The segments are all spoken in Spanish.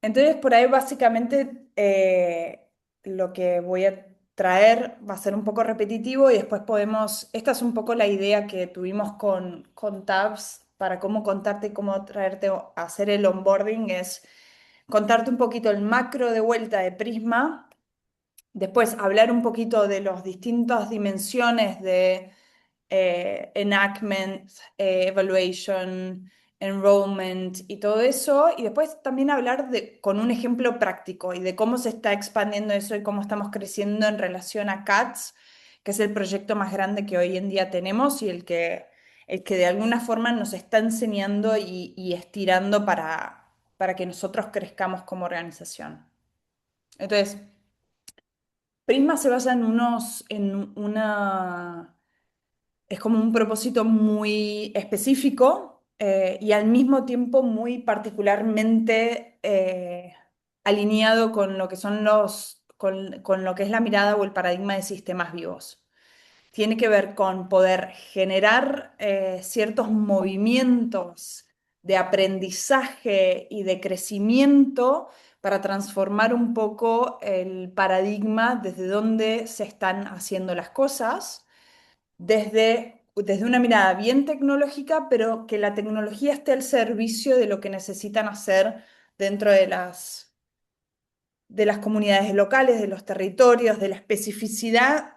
Entonces, por ahí básicamente lo que voy a traer va a ser un poco repetitivo y después esta es un poco la idea que tuvimos con Tabs para cómo contarte y cómo traerte a hacer el onboarding, es contarte un poquito el macro de vuelta de Prisma. Después, hablar un poquito de las distintas dimensiones de enactment, evaluation, enrollment y todo eso. Y después también hablar con un ejemplo práctico y de cómo se está expandiendo eso y cómo estamos creciendo en relación a CATS, que es el proyecto más grande que hoy en día tenemos y el que de alguna forma nos está enseñando y estirando para que nosotros crezcamos como organización. Entonces, Prisma se basa es como un propósito muy específico y al mismo tiempo muy particularmente alineado con lo que son con lo que es la mirada o el paradigma de sistemas vivos. Tiene que ver con poder generar ciertos movimientos de aprendizaje y de crecimiento para transformar un poco el paradigma desde donde se están haciendo las cosas desde una mirada bien tecnológica, pero que la tecnología esté al servicio de lo que necesitan hacer dentro de las comunidades locales, de los territorios, de la especificidad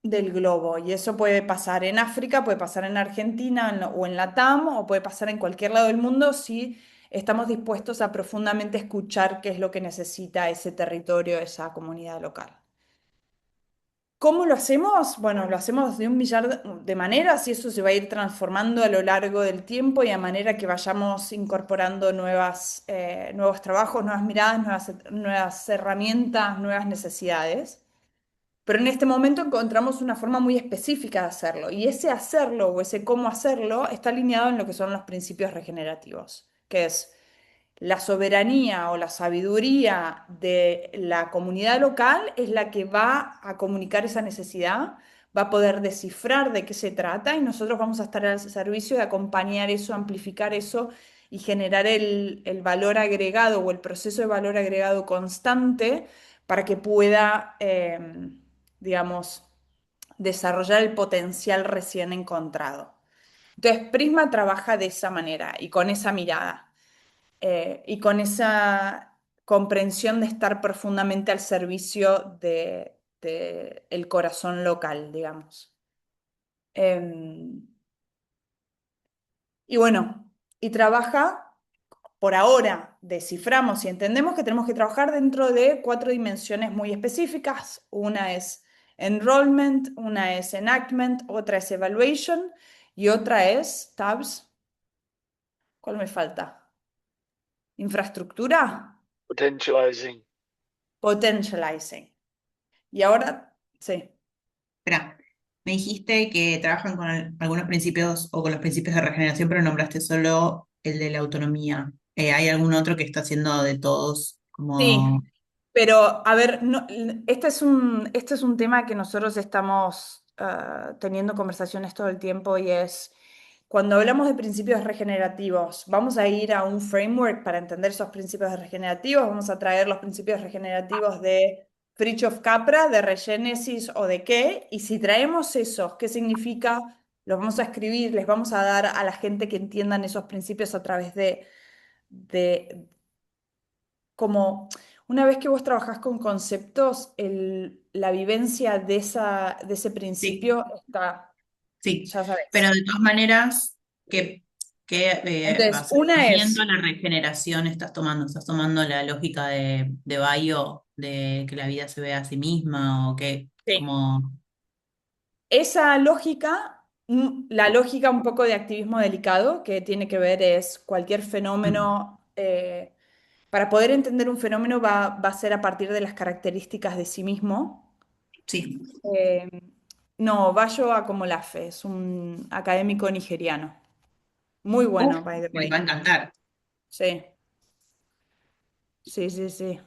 del globo. Y eso puede pasar en África, puede pasar en Argentina o en Latam, o puede pasar en cualquier lado del mundo si estamos dispuestos a profundamente escuchar qué es lo que necesita ese territorio, esa comunidad local. ¿Cómo lo hacemos? Bueno, lo hacemos de un millar de maneras y eso se va a ir transformando a lo largo del tiempo y a manera que vayamos incorporando nuevos trabajos, nuevas miradas, nuevas herramientas, nuevas necesidades. Pero en este momento encontramos una forma muy específica de hacerlo y ese hacerlo o ese cómo hacerlo está alineado en lo que son los principios regenerativos, que es la soberanía o la sabiduría de la comunidad local es la que va a comunicar esa necesidad, va a poder descifrar de qué se trata y nosotros vamos a estar al servicio de acompañar eso, amplificar eso y generar el valor agregado o el proceso de valor agregado constante para que pueda, digamos, desarrollar el potencial recién encontrado. Entonces, Prisma trabaja de esa manera y con esa mirada y con esa comprensión de estar profundamente al servicio de el corazón local, digamos. Em, y bueno, y trabaja, por ahora, desciframos y entendemos que tenemos que trabajar dentro de cuatro dimensiones muy específicas. Una es enrollment, una es enactment, otra es evaluation y otra es tabs. ¿Cuál me falta? Infraestructura, Potentializing. potentializing. Y ahora, sí. Espera, me dijiste que trabajan con algunos principios o con los principios de regeneración, pero nombraste solo el de la autonomía. ¿Hay algún otro que está haciendo de todos Sí, como... pero a ver, este es un tema que nosotros estamos teniendo conversaciones todo el tiempo y es, cuando hablamos de principios regenerativos, vamos a ir a un framework para entender esos principios regenerativos, vamos a traer los principios regenerativos de Fritjof Capra, de Regénesis o de qué, y si traemos esos, ¿qué significa? Los vamos a escribir, les vamos a dar a la gente que entiendan esos principios a través de como una vez que vos trabajás con conceptos, la vivencia de ese Sí, principio está, sí, ya pero sabes. de todas maneras, ¿qué Entonces, una haciendo es, la regeneración estás tomando? ¿Estás tomando la lógica de Bio, de que la vida se ve a sí misma o qué? sí, Como... esa lógica, la lógica un poco de activismo delicado, que tiene que ver es cualquier mm, fenómeno, para poder entender un fenómeno va a ser a partir de las características de sí mismo. sí. Eh, no, Bayo Akomolafe es un académico nigeriano. Muy Uf, bueno, by the me va a way. encantar. Sí, sí, sí, sí.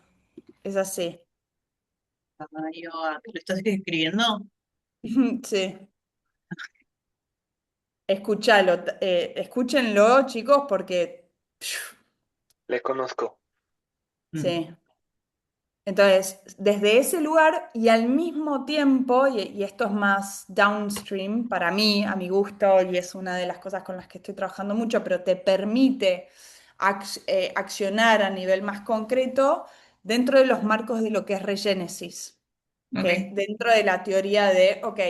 Es así. ¿Lo estás escribiendo? Sí. Escúchalo, escúchenlo, chicos, porque Le conozco. Sí. Entonces, desde ese lugar y al mismo tiempo, y esto es más downstream para mí, a mi gusto, y es una de las cosas con las que estoy trabajando mucho, pero te permite accionar a nivel más concreto dentro de los marcos de lo que es regénesis, que es Ok, dentro de la teoría de, ok,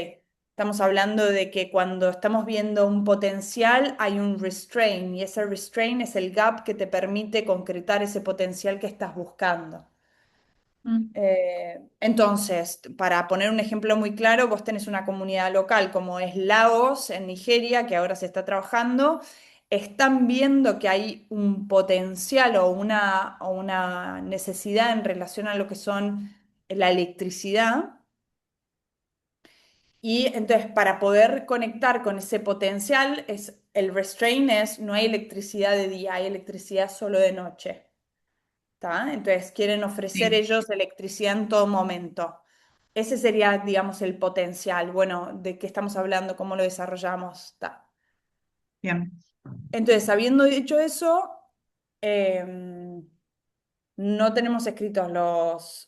estamos hablando de que cuando estamos viendo un potencial hay un restraint, y ese restraint es el gap que te permite concretar ese potencial que estás buscando. mm, Entonces, para poner un ejemplo muy claro, vos tenés una comunidad local como es Lagos en Nigeria, que ahora se está trabajando, están viendo que hay un potencial o una necesidad en relación a lo que son la electricidad. Y entonces, para poder conectar con ese potencial, el restraint es no hay electricidad de día, hay electricidad solo de noche. ¿Tá? Entonces quieren ofrecer sí, ellos electricidad en todo momento. Ese sería, digamos, el potencial. Bueno, ¿de qué estamos hablando? ¿Cómo lo desarrollamos? Ta. bien, Entonces, habiendo dicho eso, em, no tenemos escritos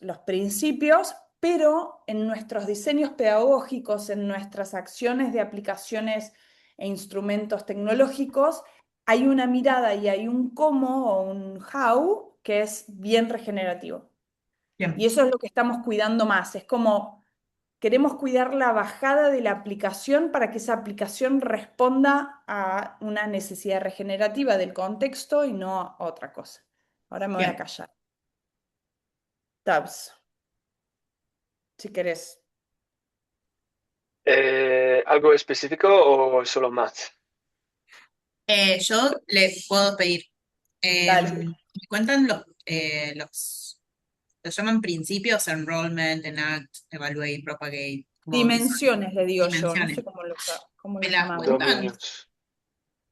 los principios, pero en nuestros diseños pedagógicos, en nuestras acciones de aplicaciones e instrumentos tecnológicos, hay una mirada y hay un cómo o un how que es bien regenerativo. Y bien, eso es lo que estamos cuidando más. Es como queremos cuidar la bajada de la aplicación para que esa aplicación responda a una necesidad regenerativa del contexto y no a otra cosa. Ahora me voy a bien. callar. Tabs, si querés. ¿Algo específico o solo math? Yo les puedo pedir, Dale. me cuentan los llaman principios, enrollment, enact, evaluate, propagate, como Dimensiones, le digo yo. No dimensiones. sé cómo ¿Me lo las llamamos. cuentan? Dominios.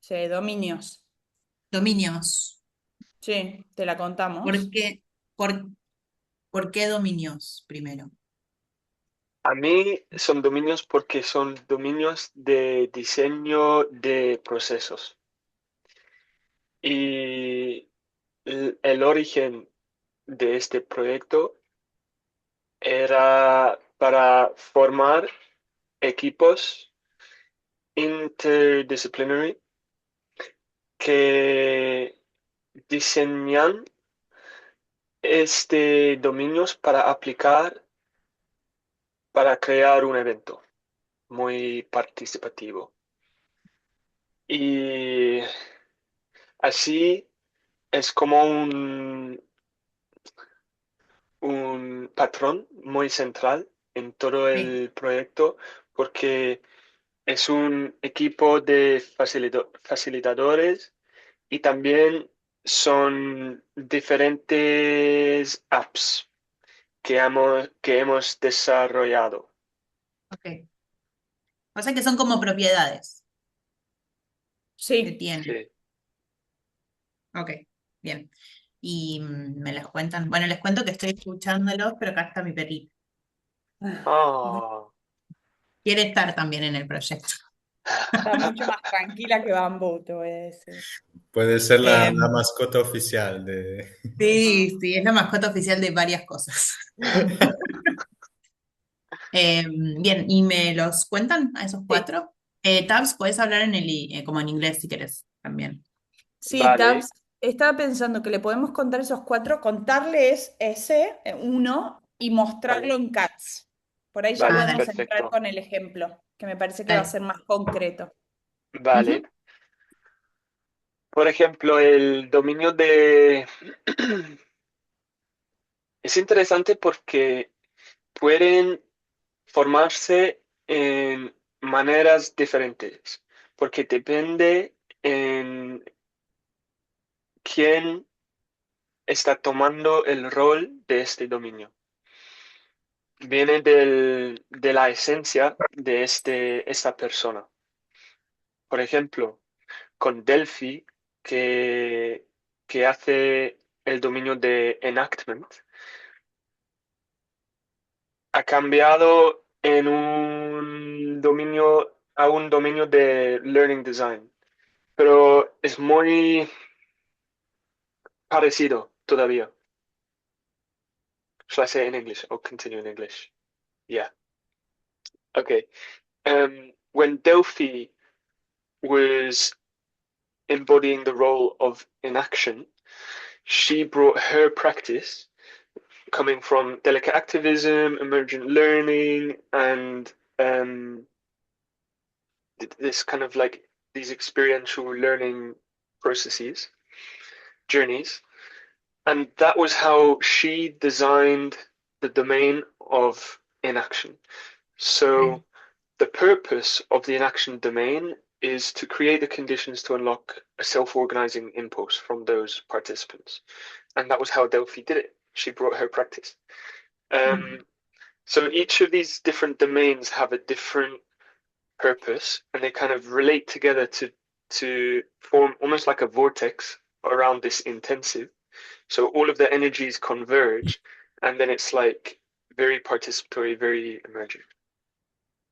Sí, dominios. Dominios. Sí, te la ¿Por contamos. qué, por, por qué dominios primero? A mí son dominios porque son dominios de diseño de procesos. Y el origen de este proyecto era para formar equipos interdisciplinary que diseñan dominios para aplicar, para crear un evento muy participativo. Y así es como un patrón muy central en todo Sí, el proyecto porque es un equipo de facilitadores y también son diferentes apps que hemos desarrollado. ok. O sea que son como propiedades que Sí. tienen. Sí. Ok, bien. Y me las cuentan. Bueno, les cuento que estoy escuchándolos, pero acá está mi perrito. Ah, Quiere estar también en el proyecto. Está mucho más tranquila que Bambú, te voy a decir. Puede ser Eh, la mascota oficial de... Ujú. sí, sí, es la mascota oficial de varias cosas. Bien, ¿y me los cuentan a esos Sí, cuatro? Tabs, puedes hablar como en inglés si quieres también. sí, vale, Tabs. Estaba pensando que le podemos contar esos cuatro, contarles ese, uno, y mostrarlo vale, en CATS. Por ahí ya Ah, vale, podemos dale, entrar perfecto. con el ejemplo, que me parece que va a dale. ser más concreto. Vale. Ujú, Por ejemplo, el dominio de... Es interesante porque pueden formarse en maneras diferentes, porque depende en quién está tomando el rol de este dominio. Viene de la esencia de esta persona. Por ejemplo, con Delphi, que, que hace el dominio de enactment, ha cambiado a un dominio de learning design, pero es muy parecido todavía. Shall I say it in English? I'll continue in English. Yeah. Okay. When Delphi was embodying the role of inaction, she brought her practice coming from delicate activism, emergent learning, and this kind of like these experiential learning processes, journeys. And that was how she designed the domain of inaction. So the purpose of the inaction domain is to create the conditions to unlock a self-organizing impulse from those participants. And that was how Delphi did it. She brought her practice. So each of these different domains have a different purpose, and they kind of relate together to form almost like a vortex around this intensive. So all of the energies converge, and then it's like very participatory, very emergent.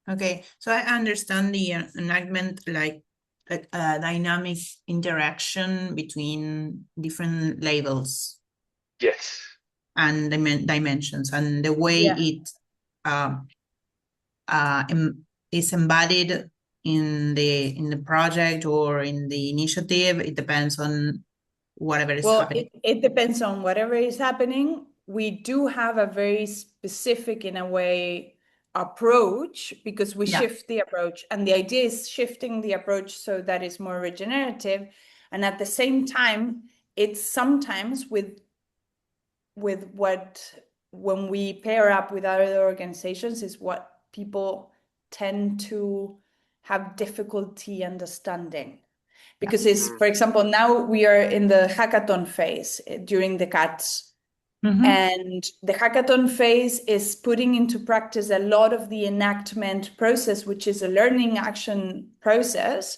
Okay, so I understand the enactment like a dynamic interaction between different labels Yes. and dimensions, and the way Yeah. it is embodied in the project or in the initiative. It depends on whatever is Well, happening. it depends on whatever is happening. We do have a very specific, in a way, approach because we Yeah. shift the approach. And the idea is shifting the approach so that it's more regenerative. And at the same time, it's sometimes with what, when we pair up with other organizations, is what people tend to have difficulty understanding. Because it's, for example, now we are in the hackathon phase during the CATS. And the hackathon phase is putting into practice a lot of the enactment process, which is a learning action process,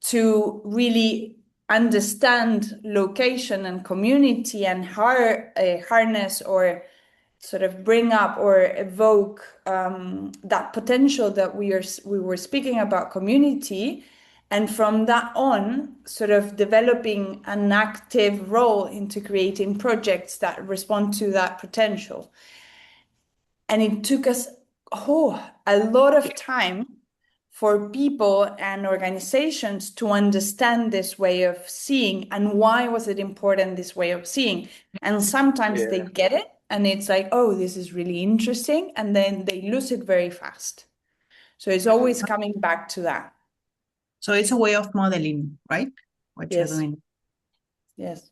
to really understand location and community and harness or sort of bring up or evoke that potential that we were speaking about, community. And from that on, sort of developing an active role into creating projects that respond to that potential. And it took us a lot of time for people and organizations to understand this way of seeing, and why was it important, this way of seeing. And sometimes they get it and it's like, oh, this is really interesting, and then they lose it very fast. So it's always coming back to that. So it's a way of modeling, right? What you're Yes. doing. Yes.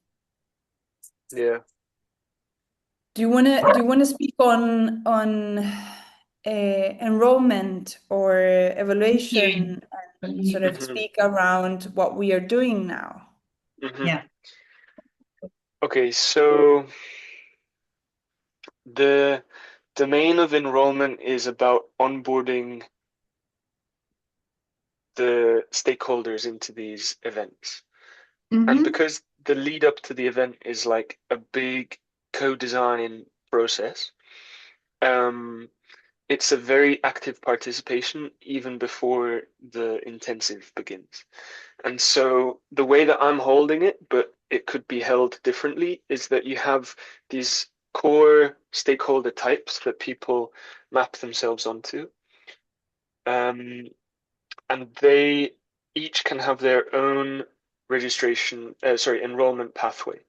Yeah. Do you wanna speak on enrollment or evaluation, and sort of speak around what we are doing now? Yeah. Okay, so the domain of enrollment is about onboarding the stakeholders into these events. And because the lead up to the event is like a big co-design process, it's a very active participation even before the intensive begins. And so the way that I'm holding it, but it could be held differently, is that you have these core stakeholder types that people map themselves onto. And they each can have their own enrollment pathway.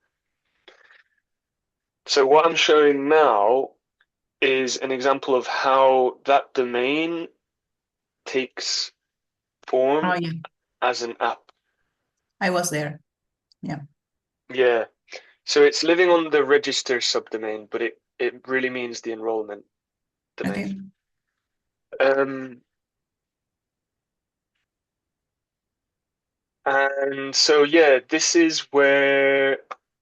So what I'm showing now is an example of how that domain takes form as an app. I was there. Yeah. Yeah. So it's living on the register subdomain, but it really means the enrollment domain. And so, yeah, this is where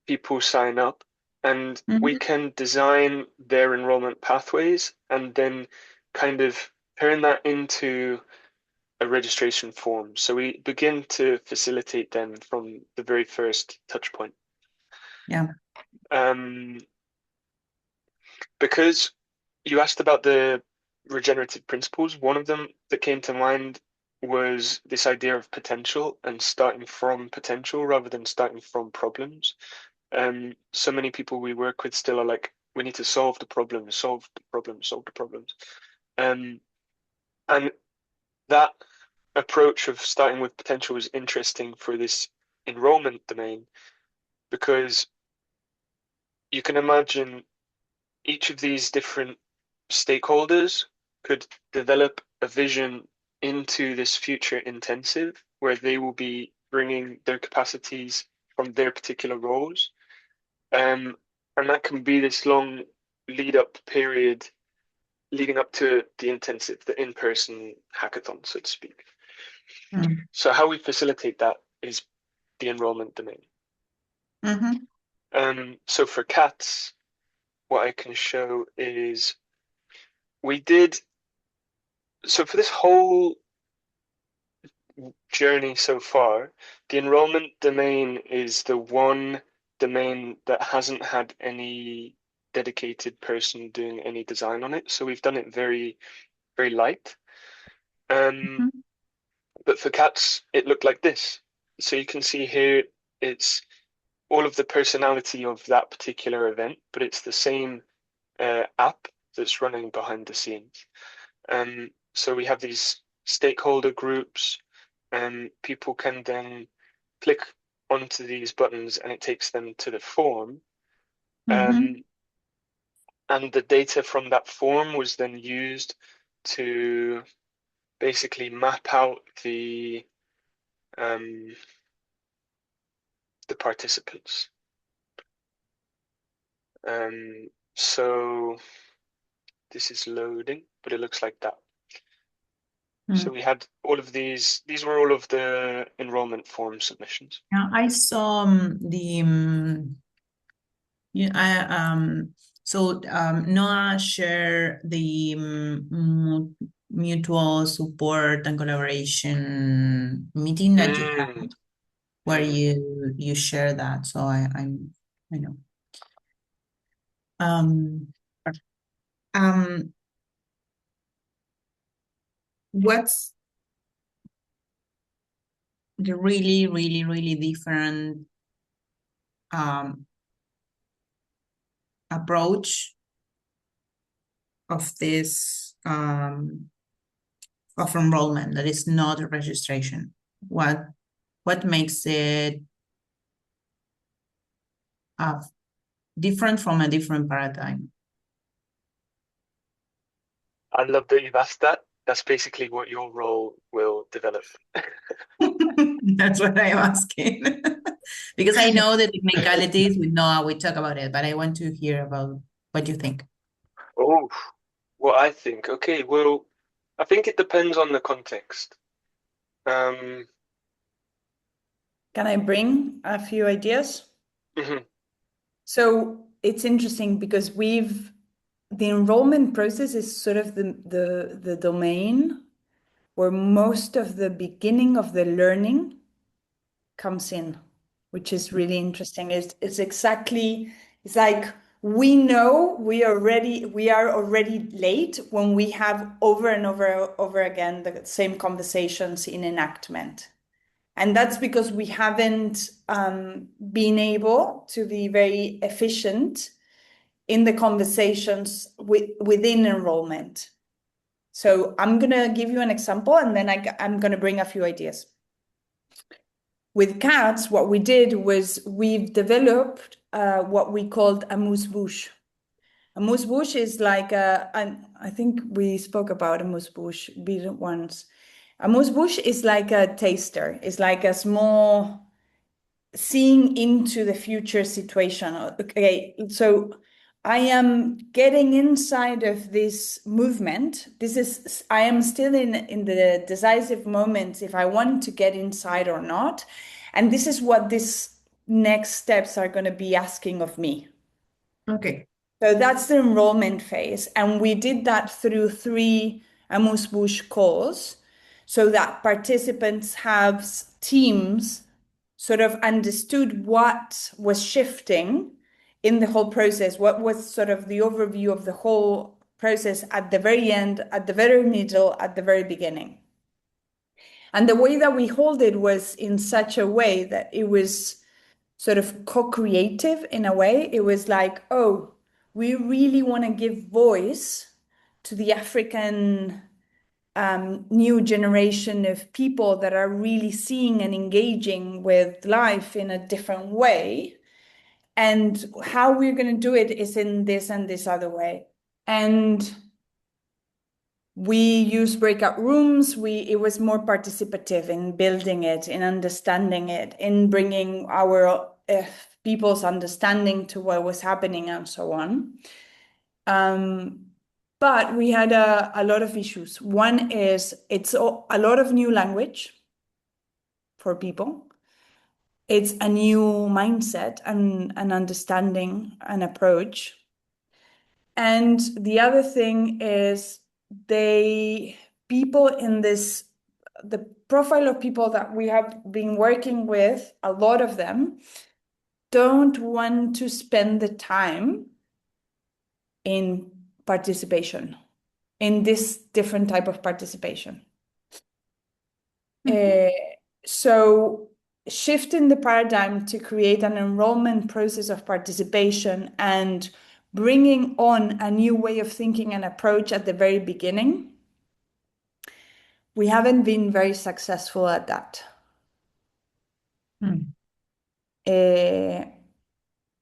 people sign up, and we can design their enrollment pathways and then kind of turn that into a registration form. So we begin to facilitate them from the very first touch point. Yeah. Because you asked about the regenerative principles, one of them that came to mind was this idea of potential and starting from potential rather than starting from problems. So many people we work with still are like We need to solve the problems, solve the problems, solve the problems. And that approach of starting with potential is interesting for this enrollment domain, because you can imagine each of these different stakeholders could develop a vision into this future intensive where they will be bringing their capacities from their particular roles. And that can be this long lead up period leading up to the intensive, the in-person hackathon, so to speak. Mm. So how we facilitate that is the enrollment domain. So for CATS, what I can show is so for this whole journey so far, the enrollment domain is the one domain that hasn't had any dedicated person doing any design on it. So we've done it very, very light. But for CATS, it looked like this. So you can see here, it's all of the personality of that particular event, but it's the same app that's running behind the scenes. So we have these stakeholder groups, and people can then click onto these buttons and it takes them to the form. And the data from that form was then used to basically map out the participants. So this is loading, but it looks like that. So we had all of these were all of the enrollment form submissions. Now, I saw Noah share the mutual support and collaboration meeting that you had, where you share that. So I know. What's the really, really, really different approach of this of enrollment that is not a registration? What makes it different from a different paradigm? I love that you've asked that. That's basically what your role will develop. That's what I'm asking. Because I know the technicalities, we talk about it, but I want to hear about what you think. Oh, what I think. Okay, well, I think it depends on the context. Can I bring a few ideas? So it's interesting because the enrollment process is sort of the domain where most of the beginning of the learning comes in, which is really interesting. It's like we know we are already late when we have over and over again the same conversations in enactment. And that's because we haven't been able to be very efficient in the conversations within enrollment. So I'm going to give you an example, and then I'm going to bring a few ideas. With CATS, what we did was we've developed what we called amuse-bouche. Amuse-bouche is like I think we spoke about amuse-bouche once. Amuse-bouche is like a taster. It's like a small seeing into the future situation. Okay, so I am getting inside of this movement. I am still in the decisive moments if I want to get inside or not. And this is what these next steps are going to be asking of me. Okay. So that's the enrollment phase. And we did that through 3 amuse-bouche calls so that participants have teams sort of understood what was shifting in the whole process, what was sort of the overview of the whole process at the very end, at the very middle, at the very beginning. And the way that we hold it was in such a way that it was sort of co-creative in a way. It was like, oh, we really want to give voice to the African new generation of people that are really seeing and engaging with life in a different way. And how we're going to do it is in this and this other way. And we use breakout rooms. It was more participative in building it, in understanding it, in bringing our people's understanding to what was happening and so on. But we had a lot of issues. One is it's a lot of new language for people. It's a new mindset and an understanding and approach. And the other thing is people in this, the profile of people that we have been working with, a lot of them don't want to spend the time in participation, in this different type of participation. So shifting the paradigm to create an enrollment process of participation and bringing on a new way of thinking and approach at the very beginning, we haven't been very successful at that. And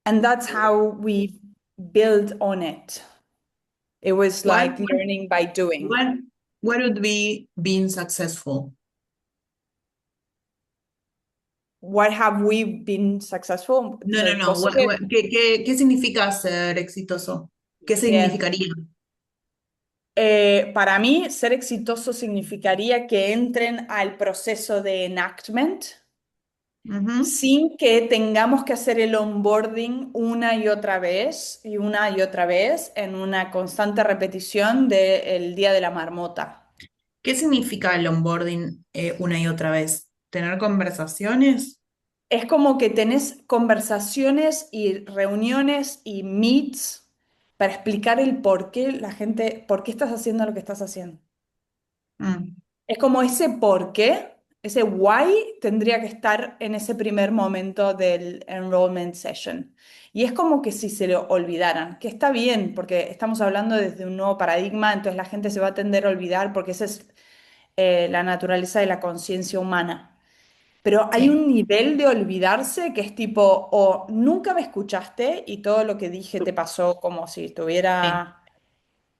that's how we build on it. It was like learning by doing. What would be being successful? What have we been successful? No. ¿Qué significa ser exitoso? ¿Qué significaría? Para mí, ser exitoso significaría que entren al proceso de enactment sin que tengamos que hacer el onboarding una y otra vez y una y otra vez en una constante repetición del día de la marmota. ¿Qué significa el onboarding una y otra vez? ¿Tener conversaciones? Es como que tenés conversaciones y reuniones y meets para explicar el por qué por qué estás haciendo lo que estás haciendo. Es como ese por qué, ese why tendría que estar en ese primer momento del enrollment session. Y es como que si se lo olvidaran, que está bien, porque estamos hablando desde un nuevo paradigma, entonces la gente se va a tender a olvidar porque esa es la naturaleza de la conciencia humana. Pero hay un nivel de olvidarse que es tipo, o nunca me escuchaste y todo lo que dije te pasó como si estuviera,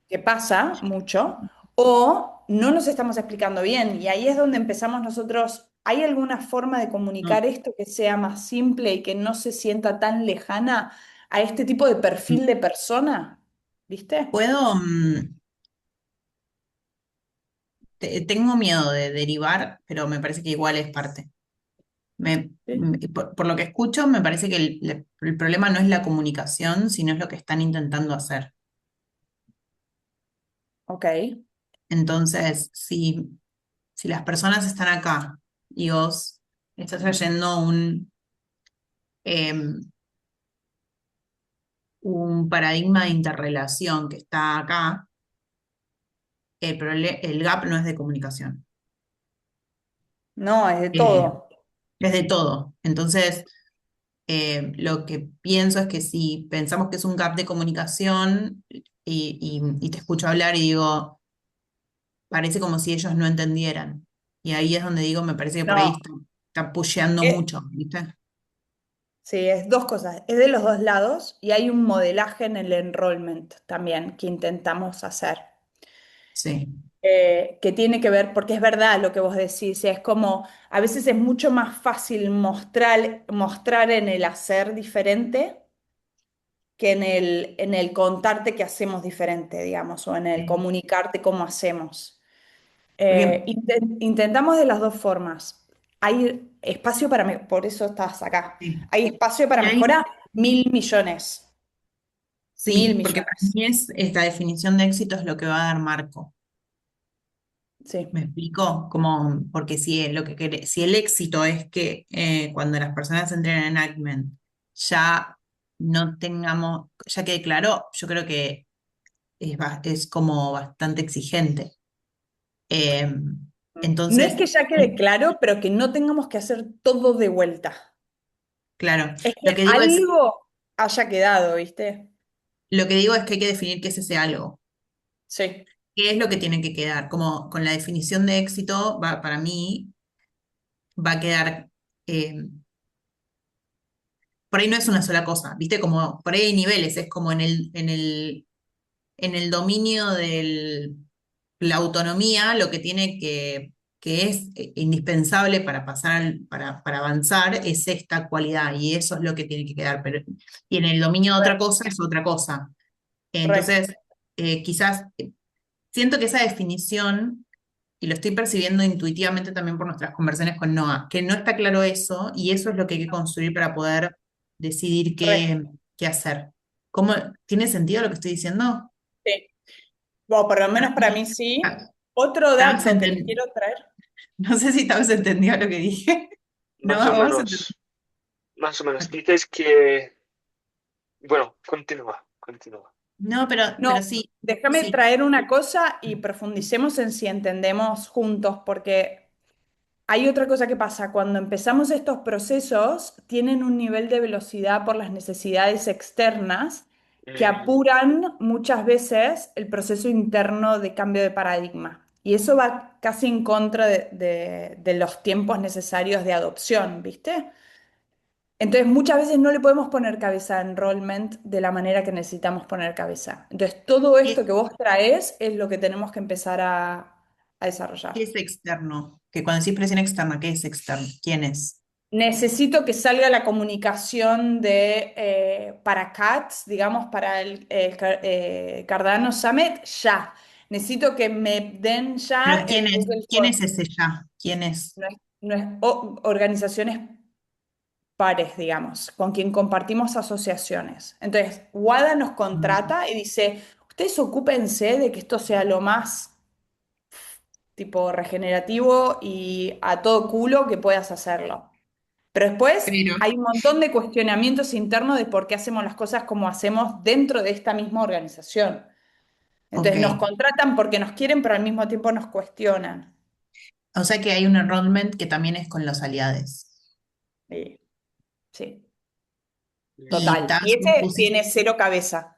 que pasa mucho, o no nos estamos explicando bien. Y ahí es donde empezamos nosotros. ¿Hay alguna forma de comunicar esto que sea más simple y que no se sienta tan lejana a este tipo de perfil de persona? ¿Viste? Tengo miedo de derivar, pero me parece que igual es parte. Por lo que escucho, me parece que el problema no es la comunicación, sino es lo que están intentando hacer. Ok. Entonces, si las personas están acá y vos estás trayendo un paradigma de interrelación que está acá, el gap no es de comunicación. No, es de todo. Es de todo. Entonces, lo que pienso es que si pensamos que es un gap de comunicación y te escucho hablar y digo, parece como si ellos no entendieran. Y ahí es donde digo, me parece que por ahí No. está pusheando mucho, ¿viste? Sí, es dos cosas, es de los dos lados y hay un modelaje en el enrollment también que intentamos hacer, Sí. que tiene que ver, porque es verdad lo que vos decís, es como a veces es mucho más fácil mostrar en el hacer diferente que en el contarte que hacemos diferente, digamos, o en el comunicarte cómo hacemos. Porque, Intentamos de las dos formas. Hay espacio por eso estás acá. sí. Hay espacio para Y ahí, mejora, 1.000 millones. Mil sí, porque para millones. mí es esta definición de éxito es lo que va a dar marco. Sí. ¿Me explico? Como, porque si el éxito es que cuando las personas entren en Enactment ya no tengamos, ya quede claro, yo creo que es como bastante exigente. Eh, No es entonces, que ya quede claro, pero que no tengamos que hacer todo de vuelta. claro, Es que lo que digo es, algo haya quedado, ¿viste? Lo que digo es que hay que definir qué es ese algo. Sí, ¿Qué es lo que tiene que quedar? Como con la definición de éxito, para mí, va a quedar, eh, por ahí no es una sola cosa, ¿viste? Como por ahí hay niveles, es como en el dominio de la autonomía, lo que tiene que es indispensable para para avanzar, es esta cualidad, y eso es lo que tiene que quedar. Y en el dominio de otra re, cosa es otra cosa. re. Entonces, quizás siento que esa definición, y lo estoy percibiendo intuitivamente también por nuestras conversaciones con Noah, que no está claro eso, y eso es lo que hay que construir para poder decidir Re, qué hacer. ¿Cómo, tiene sentido lo que estoy diciendo? sí. Bueno, por lo menos para mí sí. Otro ¿Estabas dato que les quiero traer. No sé si estabas entendido lo que dije. No, Más o vos entendés. menos, más o menos. Dices que, bueno, continúa, continúa. No, pero No, sí, déjame sí. traer una cosa y profundicemos en si entendemos juntos, porque hay otra cosa que pasa. Cuando empezamos estos procesos, tienen un nivel de velocidad por las necesidades externas que Mm, apuran muchas veces el proceso interno de cambio de paradigma. Y eso va casi en contra de los tiempos necesarios de adopción, ¿viste? Entonces, muchas veces no le podemos poner cabeza a enrollment de la manera que necesitamos poner cabeza. Entonces, todo esto ¿Qué, que vos traes es lo que tenemos que empezar a qué desarrollar. es externo? Que cuando decís presión externa, ¿qué es externo? ¿Quién es? Necesito que salga la comunicación para CATS, digamos, para Cardano Summit, ya. Necesito que me den ya Pero el Google quién Form. es ese ya? ¿Quién es? No es organizaciones pares, digamos, con quien compartimos asociaciones. Entonces, WADA nos Mm. contrata y dice, ustedes ocúpense de que esto sea lo más tipo regenerativo y a todo culo que puedas hacerlo. Pero después Pero, hay un montón de cuestionamientos internos de por qué hacemos las cosas como hacemos dentro de esta misma organización. ok. Entonces nos contratan porque nos quieren, pero al mismo tiempo nos cuestionan. O sea que hay un enrollment que también es con los aliados. Sí, sí, Y, total. Y ese tiene cero cabeza.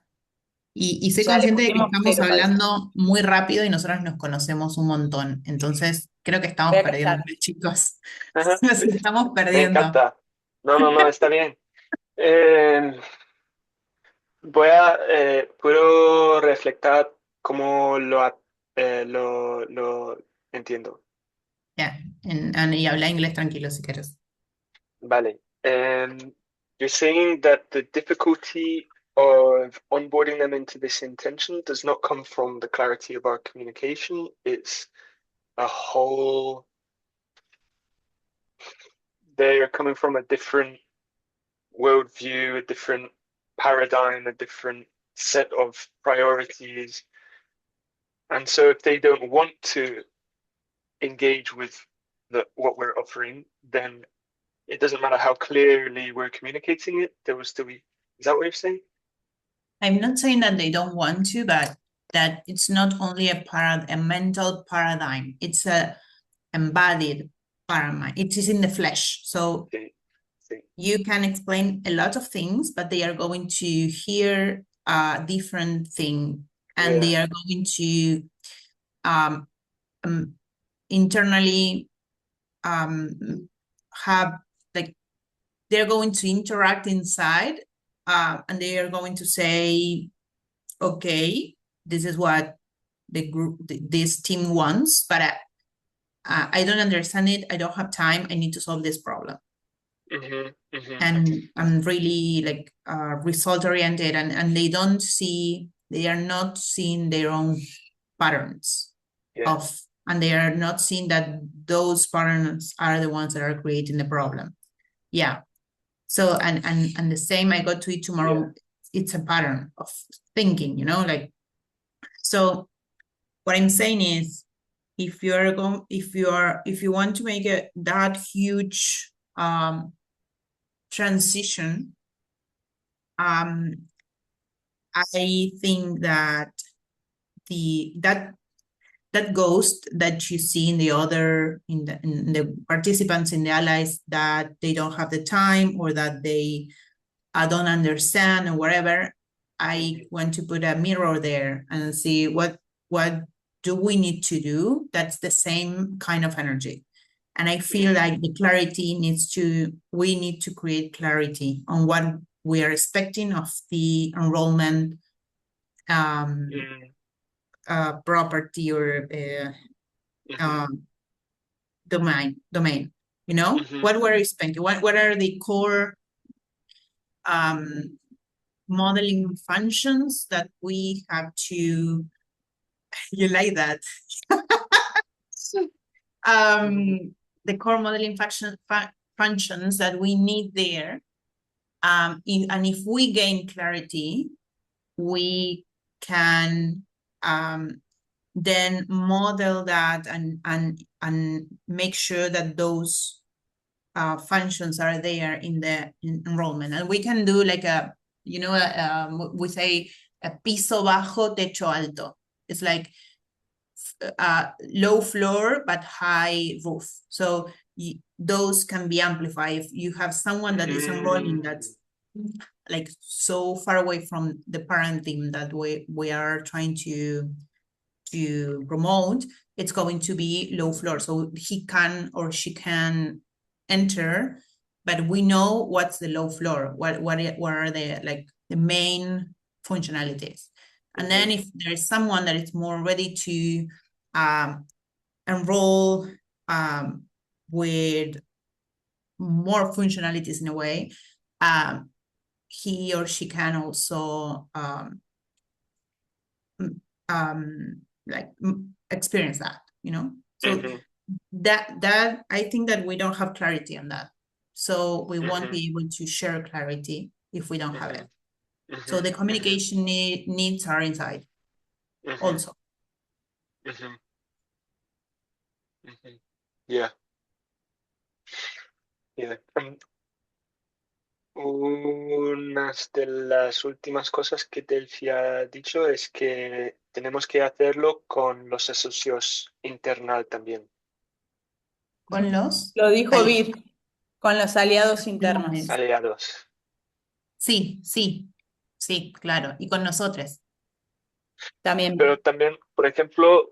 y soy Ya le consciente de que pusimos estamos cero cabeza. hablando muy rápido y nosotros nos conocemos un montón. Entonces, creo que Voy estamos a callar. perdiendo, chicos. ajá, Nos estamos me perdiendo. encanta. No, no, no, está bien. Eh, puedo reflectar cómo lo entiendo. Ya, y habla inglés tranquilo si quieres. Vale. You're saying that the difficulty of onboarding them into this intention does not come from the clarity of our communication. It's a whole, they're coming from a different worldview, a different paradigm, a different set of priorities. And so if they don't want to engage with what we're offering, then it doesn't matter how clearly we're communicating it, there will still be. Is that what you're saying? I'm not saying that they don't want to, but that it's not only a mental paradigm, it's a embodied paradigm. It is in the flesh. So Sí, sí, you can explain a lot of things, but they are going to hear a different thing, and yeah, they are going to um, um, internally have like they're going to interact inside, and they are going to say, okay, this is what the group, this team wants, but I don't understand it. I don't have time. I need to solve this problem. mm-hmm, mm-hmm, And I'm really like result oriented, and they are not seeing their own patterns yeah, of, and they are not seeing that those patterns are the ones that are creating the problem. Yeah. So, and the same, I got to it tomorrow. yeah, It's a pattern of thinking, like, so what I'm saying is, if you want to make that huge transition, I think that that ghost that you see in the participants, in the allies, that they don't have the time, or that they don't understand, or whatever, I want to put a mirror there and see what do we need to do. That's the same kind of energy. And I feel like the clarity we need to create clarity on what we are expecting of the enrollment property or domain, you know, what we're expecting, what are the core modeling functions that we have to, you like that? The core modeling functions that we need there. And if we gain clarity, we can then model that and make sure that those functions are there in the enrollment. And we can do like we say a piso bajo, techo alto. It's like low floor but high roof. So those can be amplified. If you have someone that is enrolling that's like so far away from the parent team that we are trying to promote, it's going to be low floor. So he can or she can enter, but we know what's the low floor, what are the main functionalities. And then if there is someone that is more ready to enroll with more functionalities in a way, he or she can also experience that, you know. So that I think that we don't have clarity on that, so we won't be able to share clarity if we don't have it. So the communication needs are inside also. Yeah. Una de las últimas cosas que Delphi ha dicho es que tenemos que hacerlo con los socios internos también. ¿Con los? Lo dijo Vir, con los aliados internos. Aliados. Sí, claro. Y con nosotros. También. Pero también, por ejemplo,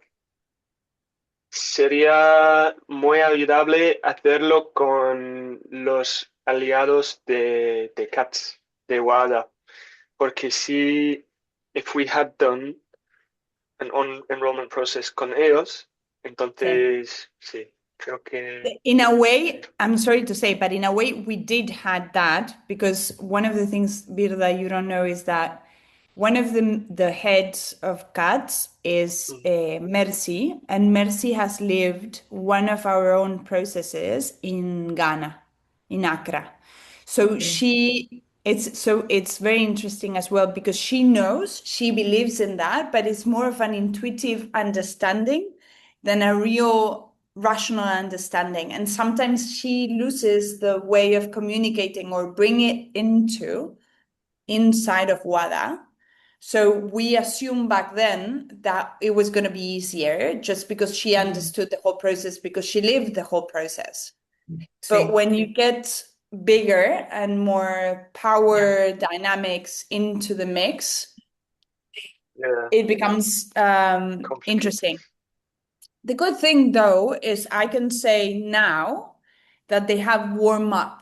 sería muy ayudable hacerlo con los aliados de CATS, de WADA, porque if we had done an enrollment process con ellos, entonces sí, creo que... In a way, I'm sorry to say, but in a way we did had that, because one of the things, Birda, you don't know is that one of the heads of CATS is Mercy, and Mercy has lived one of our own processes in Ghana, in Accra. So it's very interesting as well, because she knows, she believes in that, but it's more of an intuitive understanding than a real rational understanding. And sometimes she loses the way of communicating or bring it inside of WADA. So we assumed back then that it was going to be easier just because she understood the whole process, because she lived the whole process. But when you get bigger and more power dynamics into the mix, it becomes interesting. The good thing, though, is I can say now that they have warmed up.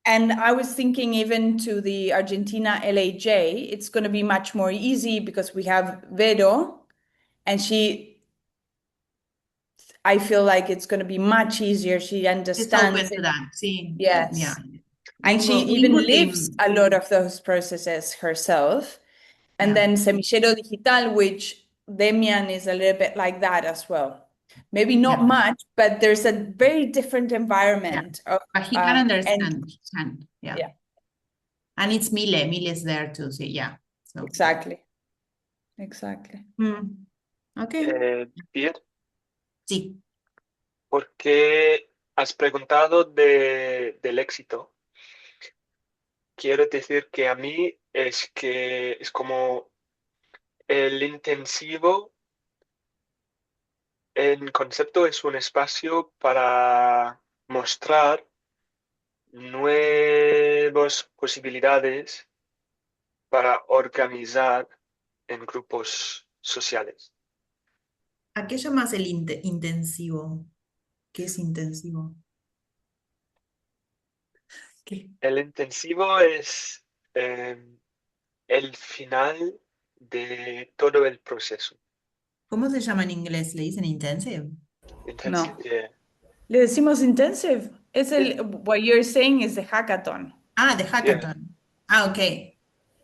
And I was thinking even to the Argentina LAJ, it's going to be much more easy because we have Vero, and I feel like it's going to be much easier. She understands. It's open to that. Sí. Yes. Yeah. And she even lives a lot of those processes herself. And then Semillero Digital, which Demian is a little bit like that as well. Maybe not much, but there's a very different environment. But he can understand. And it's Mile. Mile is there too. So, So. Exactly. Okay. Pierre. Sí. Porque has preguntado del éxito. Quiero decir que a mí es como el intensivo en concepto es un espacio para mostrar nuevas posibilidades para organizar en grupos sociales. ¿A qué llamas el intensivo? ¿Qué es intensivo? ¿Qué? El intensivo es el final de todo el proceso. ¿Cómo se llama en inglés? ¿Le dicen intensive? Intensive, No. yeah. Le decimos intensive. Yeah, What you're saying is the hackathon. Ah, de yeah, hackathon. Ah, ok.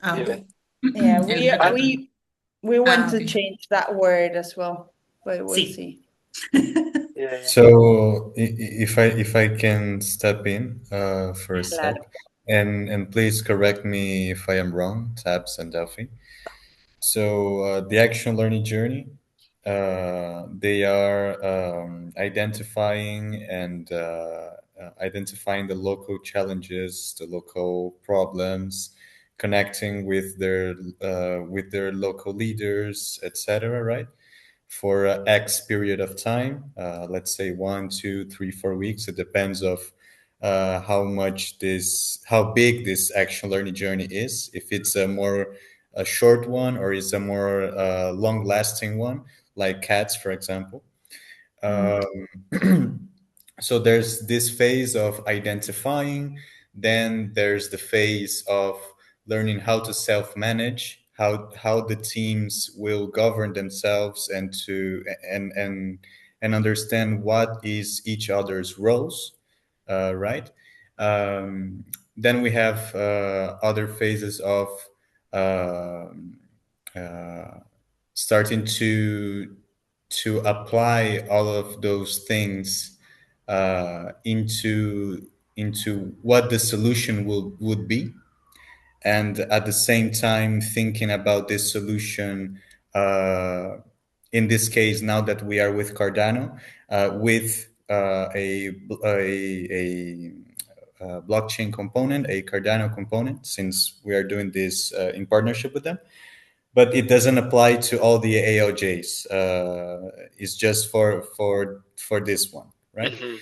Ah, ok. yeah. Yeah, El we And hackathon. we want Ah, to ok. change that word as well, but we'll Sí. see. yeah, So if I can step in for a sec, Claro. and please correct me if I am wrong, Tabs and Delphi. So the action learning journey, they are identifying the local challenges, the local problems, connecting with their local leaders, etc. Right? For X period of time, let's say 1, 2, 3, 4 weeks. It depends of how big this action learning journey is. If it's a short one or is a more long lasting one, like cats, for example. Mm. So there's this phase of identifying, then there's the phase of learning how to self-manage, how the teams will govern themselves and understand what is each other's roles, right? Then we have other phases of um starting to apply all of those things into what the solution would be, and at the same time thinking about this solution, uh, in this case now that we are with Cardano, with a blockchain component, a Cardano component, since we are doing this in partnership with them, but it doesn't apply to all the ALJs. It's just for this one, right? mhm,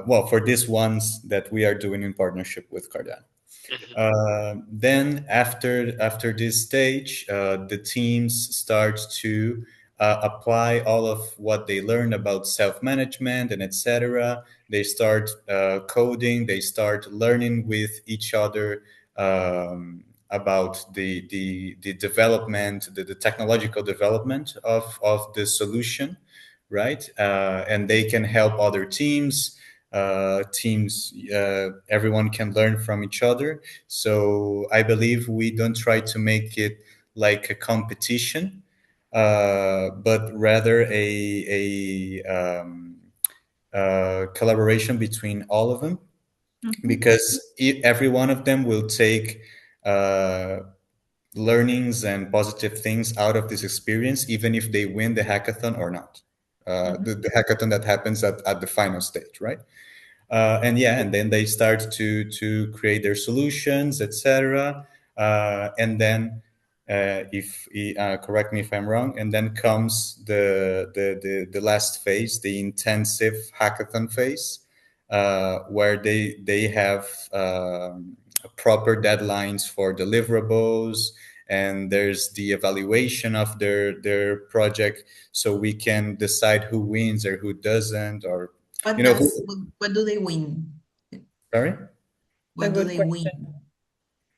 Well, for these ones that we are doing in partnership with Cardano. mhm, Then after this stage, the teams start to apply all of what they learn about self-management and etc. They start coding. They start learning with each other about the development, the technological development of the solution, right? And they can help other teams. Everyone can learn from each other. So I believe we don't try to make it like a competition, but rather a collaboration between all of them, Ujú. because every one of them will take uh, learnings and positive things out of this experience, even if they win the hackathon or not. Mhm. The hackathon that happens at the final stage, right? And yeah, and then they start to create their solutions, etc. And then, if correct me if I'm wrong, and then comes the last phase, the intensive hackathon phase, where they have proper deadlines for deliverables, and there's the evaluation of their project, so we can decide who wins or who doesn't, or What you know who. does what do they win? Sorry. A What do good they question. win?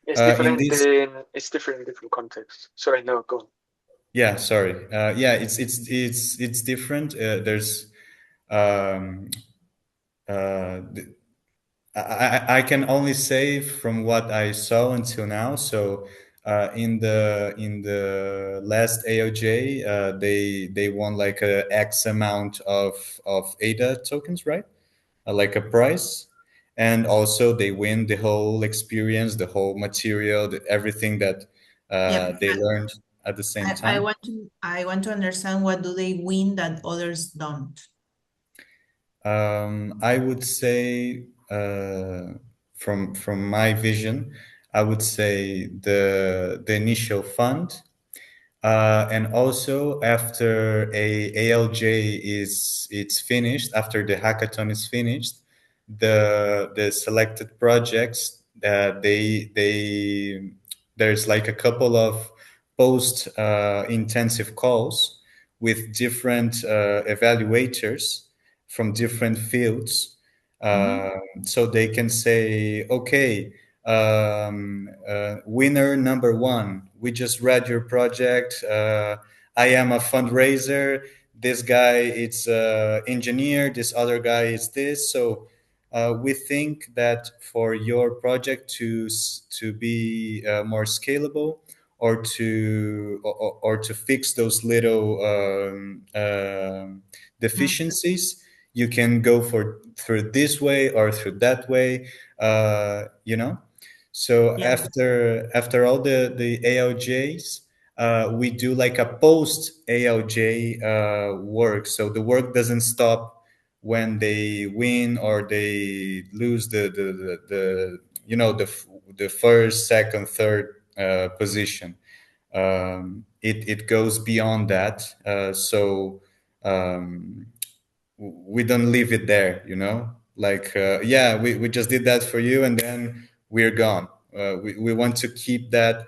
In this, it's different in different contexts. Sorry, no, go on. yeah, sorry. Yeah, it's different. There's um, th- I can only say from what I saw until now. So in the last AOJ, they won like a X amount of ADA tokens, right? Like a prize, and also they win the whole experience, the whole material, everything that Yep. they learned at the same I time. want to understand what do they win that others don't. I would say, from my vision, I would say the initial fund, and also after a ALJ is it's finished, after the hackathon is finished, the selected projects, they There's like a couple of post intensive calls with different evaluators from different fields. So they can say, okay, winner number one, we just read your project. I am a fundraiser. This guy is engineer. This other guy is this. So we think that for your project to be more scalable, or to fix those little deficiencies, you can go through this way or through that way, you know. So Yeah. after all the ALJs, we do like a post ALJ work. So the work doesn't stop when they win or they lose the you know, the first, second, third position. It goes beyond that. So we don't leave it there, you know, like yeah, we just did that for you and then we're gone. We want to keep that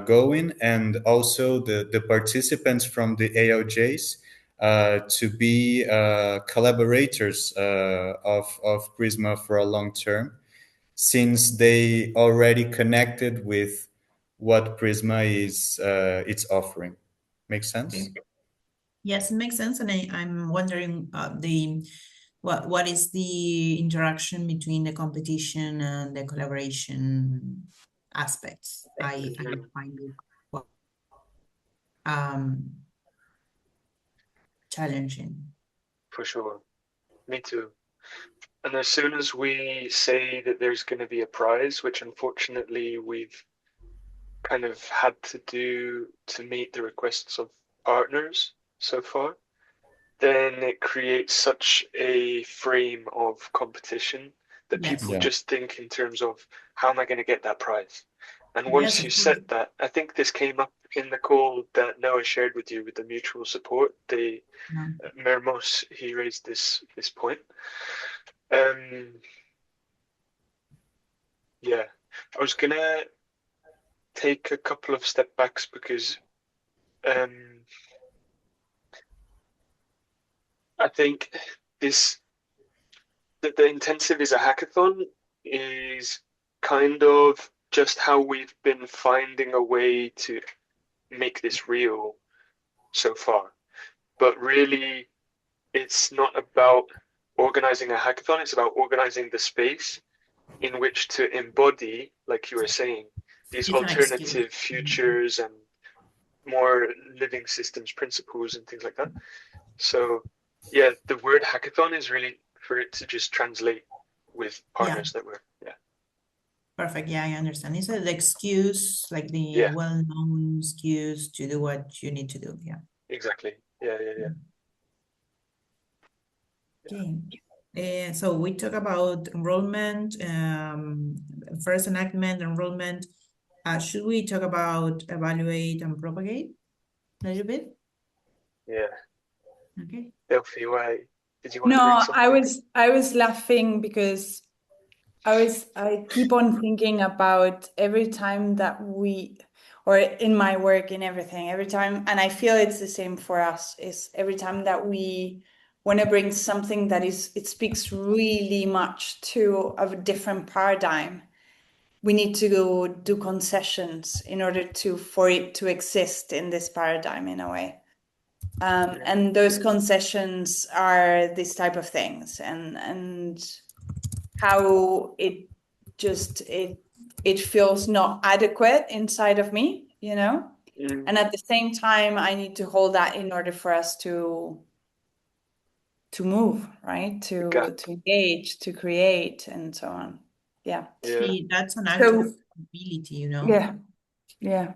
going, and also the participants from the ALJs to be collaborators of Prisma for a long term, since they already connected with what Prisma is it's offering. Makes sense? Okay. Yes, it makes sense. And I'm wondering what is the interaction between the competition and the collaboration aspects? I find it quite, challenging. For sure. Me too. And as soon as we say that there's going to be a prize, which unfortunately we've kind of had to do to meet the requests of partners so far, then it creates such a frame of competition that Yes. people Yeah. just think in terms of, how am I going to get that prize? And Yes, once of you course. set that, I think this came up in the call that Noah shared with you with the mutual support. The Yeah. Mermos, he raised this point. Yeah, I was gonna take a couple of step backs because I think the intensive is a hackathon is kind of just how we've been finding a way to make this real so far. But really, it's not about organizing a hackathon, it's about organizing the space in which to embody, like you were saying, these It's an excuse. alternative futures and more living systems principles and things like that. So yeah, the word hackathon is really for it to just translate with partners that we're, Perfect. Yeah, I understand. It's the excuse, like the Yeah. well-known excuse to do what you need to do. Yeah. Exactly. Yeah. Okay. So we talk about enrollment, first enactment, enrollment. Should we talk about evaluate and propagate a little bit? Yeah. Okay. Delphi, why did you want to No, bring something? I was laughing because I keep on thinking about every time that or in my work, in everything, every time, and I feel it's the same for us, is every time that we want to bring something that it speaks really much to a different paradigm, we need to go do concessions in order for it to exist in this paradigm in a way. And those concessions are this type of things, and how it feels not adequate inside of me, you know? And at the same time, I need to hold that in order for us to move, right? To engage, to create, and so on. Yeah. See, that's an act of ability, you know? Yeah.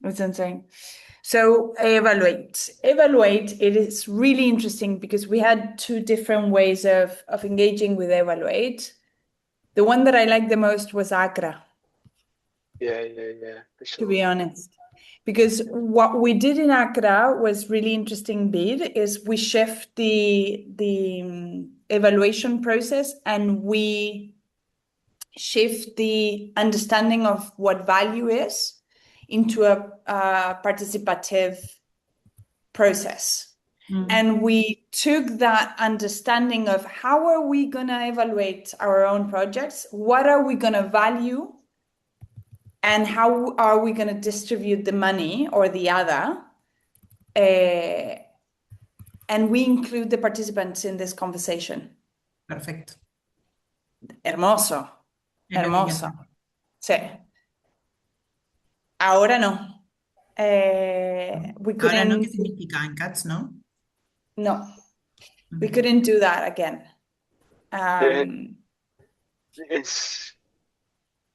It's insane. So evaluate, it is really interesting because we had two different ways of engaging with evaluate. The one that I liked the most was Accra. Yeah. To be honest, because what we did in Accra was really interesting bit is we shift the evaluation process, and we shift the understanding of what value is into a participative process. And we took that understanding of how are we going to evaluate our own projects, what are we going to value, and how are we going to distribute the money or the other. And we include the participants in this conversation. Perfecto. Hermoso, Es lo que hay que hacer. hermoso. Sí. Ahora no. We Ahora no, ¿qué couldn't, significa en CATS, no? no, we couldn't do that again.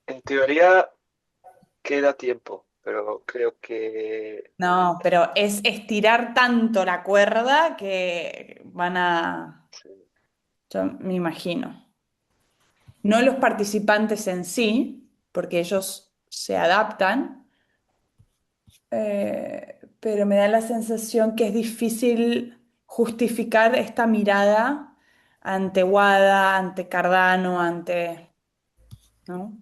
En teoría queda tiempo, pero creo que No, pero es estirar tanto la cuerda que van a, sí. yo me imagino. No los participantes en sí, porque ellos se adaptan, pero me da la sensación que es difícil justificar esta mirada ante Wada, ante Cardano, ante, ¿no?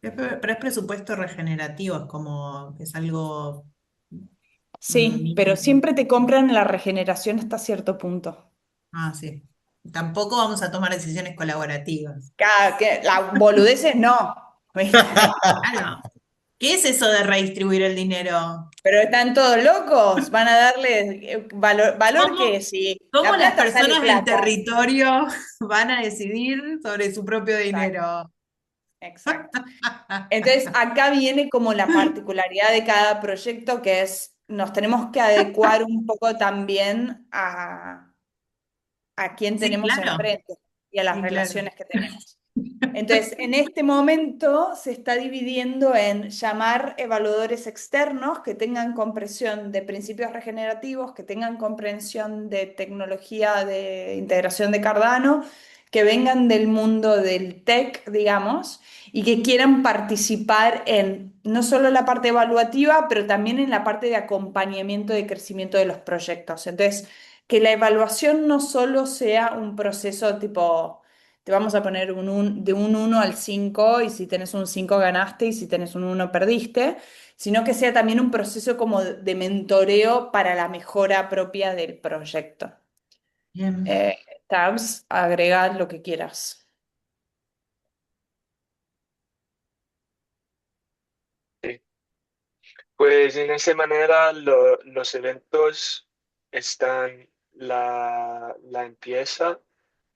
Pero es presupuesto regenerativo, es como, es algo Sí, pero mínimo. siempre te compran la regeneración hasta cierto punto. Ah, sí. Tampoco vamos a tomar decisiones colaborativas. Que la boludeces no, ¿viste? Claro. ¿Qué es eso de redistribuir el dinero? Pero están todos locos, van a darle valor ¿Cómo, que si cómo la las plata sale personas del plata. territorio van a decidir sobre su propio Exacto, dinero? exacto. Entonces, acá viene como la particularidad de cada proyecto, que es, nos tenemos que adecuar un poco también a quién Sí, tenemos claro. enfrente y a las Sí, claro. relaciones que tenemos. Entonces, en este momento se está dividiendo en llamar evaluadores externos que tengan comprensión de principios regenerativos, que tengan comprensión de tecnología de integración de Cardano, que vengan del mundo del tech, digamos, y que quieran participar en no solo la parte evaluativa, pero también en la parte de acompañamiento de crecimiento de los proyectos. Entonces, que la evaluación no solo sea un proceso tipo te vamos a poner de un 1 al 5 y si tenés un 5 ganaste y si tenés un 1 perdiste, sino que sea también un proceso como de mentoreo para la mejora propia del proyecto. Bien. Tabs, agrega lo que quieras. Sí. Pues en esa manera los eventos están la empieza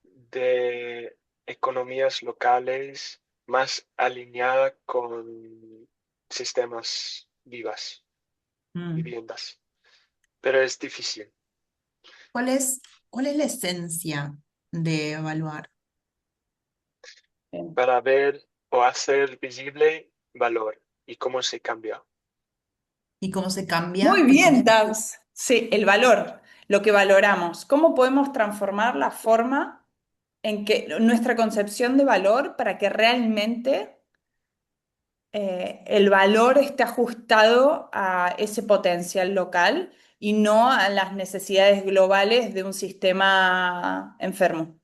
de economías locales más alineada con sistemas viviendas. Pero es difícil ¿Cuál es la esencia de evaluar? Bien. para ver o hacer visible valor y cómo se cambia. ¿Y cómo se cambia? Muy bien, Tabs. Sí, el valor, lo que valoramos. ¿Cómo podemos transformar la forma en que nuestra concepción de valor para que realmente el valor esté ajustado a ese potencial local y no a las necesidades globales de un sistema enfermo?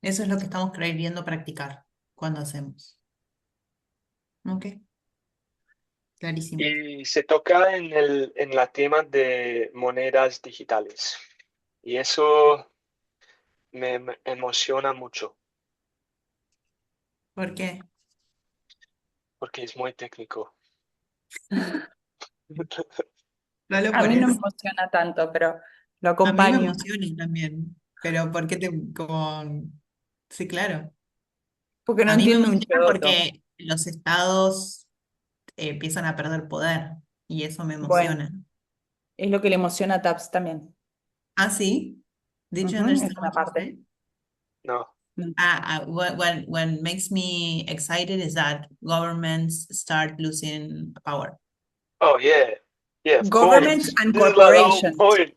Eso es lo que estamos queriendo practicar cuando hacemos. Ok, clarísimo. Y se toca en la tema de monedas digitales. Y eso me emociona mucho ¿Por qué? porque es muy técnico. No lo A mí no me pones. emociona tanto, pero lo A mí me acompaño. emociona también, pero ¿por qué te como... Sí, claro. Porque no A mí me entiendo un emociona choto. porque los estados empiezan a perder poder y eso me Bueno, emociona. es lo que le emociona a Tabs también. Ah, sí. Did you Ujú, es understand una what you parte. said? No. What makes me excited is that governments start losing power. Oh, yeah. Yeah, of Governments course. and This is like the whole corporations. point.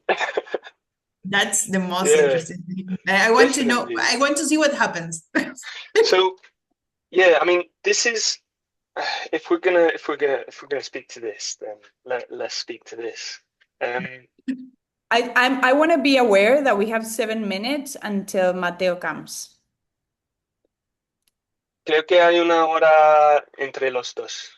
That's the most Yeah, interesting thing. I want to know, definitely. I want to see what happens. So, yeah, I mean, this is if we're gonna speak to this, then let's speak to this. I want to be aware that we have 7 minutes until Mateo comes. Creo que hay una hora entre los dos.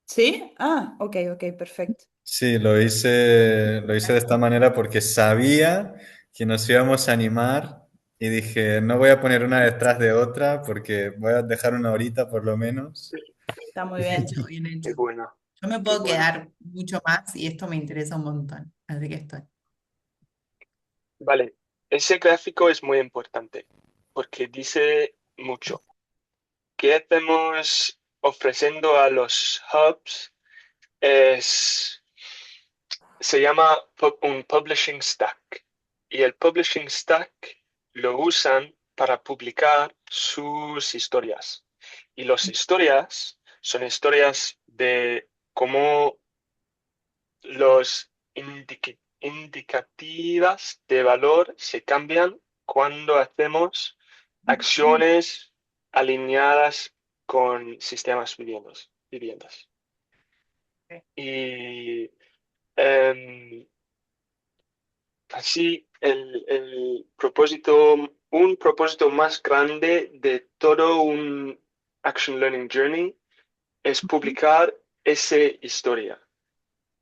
¿Sí? Ah, ok, perfecto. Sí, lo hice de esta manera porque sabía que nos íbamos a animar y dije, no voy a poner una detrás de otra porque voy a dejar una horita por lo menos. Está muy bien. Hecho, bien Qué hecho. bueno. Yo me Qué puedo bueno. quedar mucho más y esto me interesa un montón, así que estoy. Vale, ese gráfico es muy importante porque dice mucho. ¿Qué hacemos ofreciendo a los hubs? Se llama un publishing stack. Y el publishing stack lo usan para publicar sus historias. Y las historias son historias de cómo los indicativas de valor se cambian cuando hacemos acciones alineadas con sistemas viviendas. Ok. Y así un propósito más grande de todo un Action Learning Journey es publicar esa historia.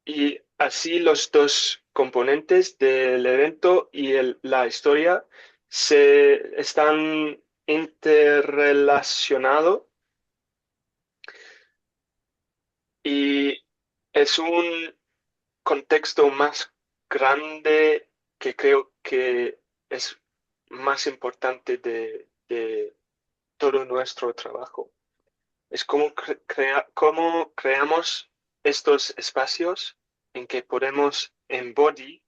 Y así los dos componentes del evento y la historia se están interrelacionados y es un contexto más grande que creo que es más importante de todo nuestro trabajo. Es como cómo creamos estos espacios en que podemos embody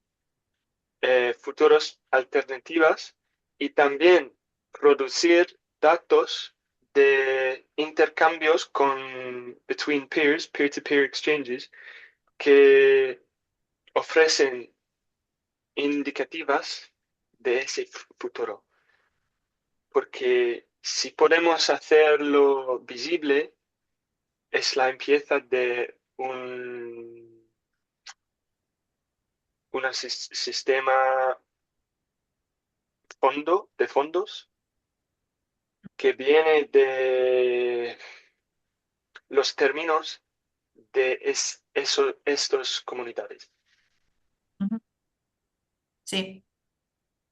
futuros alternativas y también producir datos de intercambios between peers, peer-to-peer exchanges, que ofrecen indicativas de ese futuro. Porque si podemos hacerlo visible, es la empieza de un sistema de fondos que viene de los términos de estos comunidades. Ujú. Sí,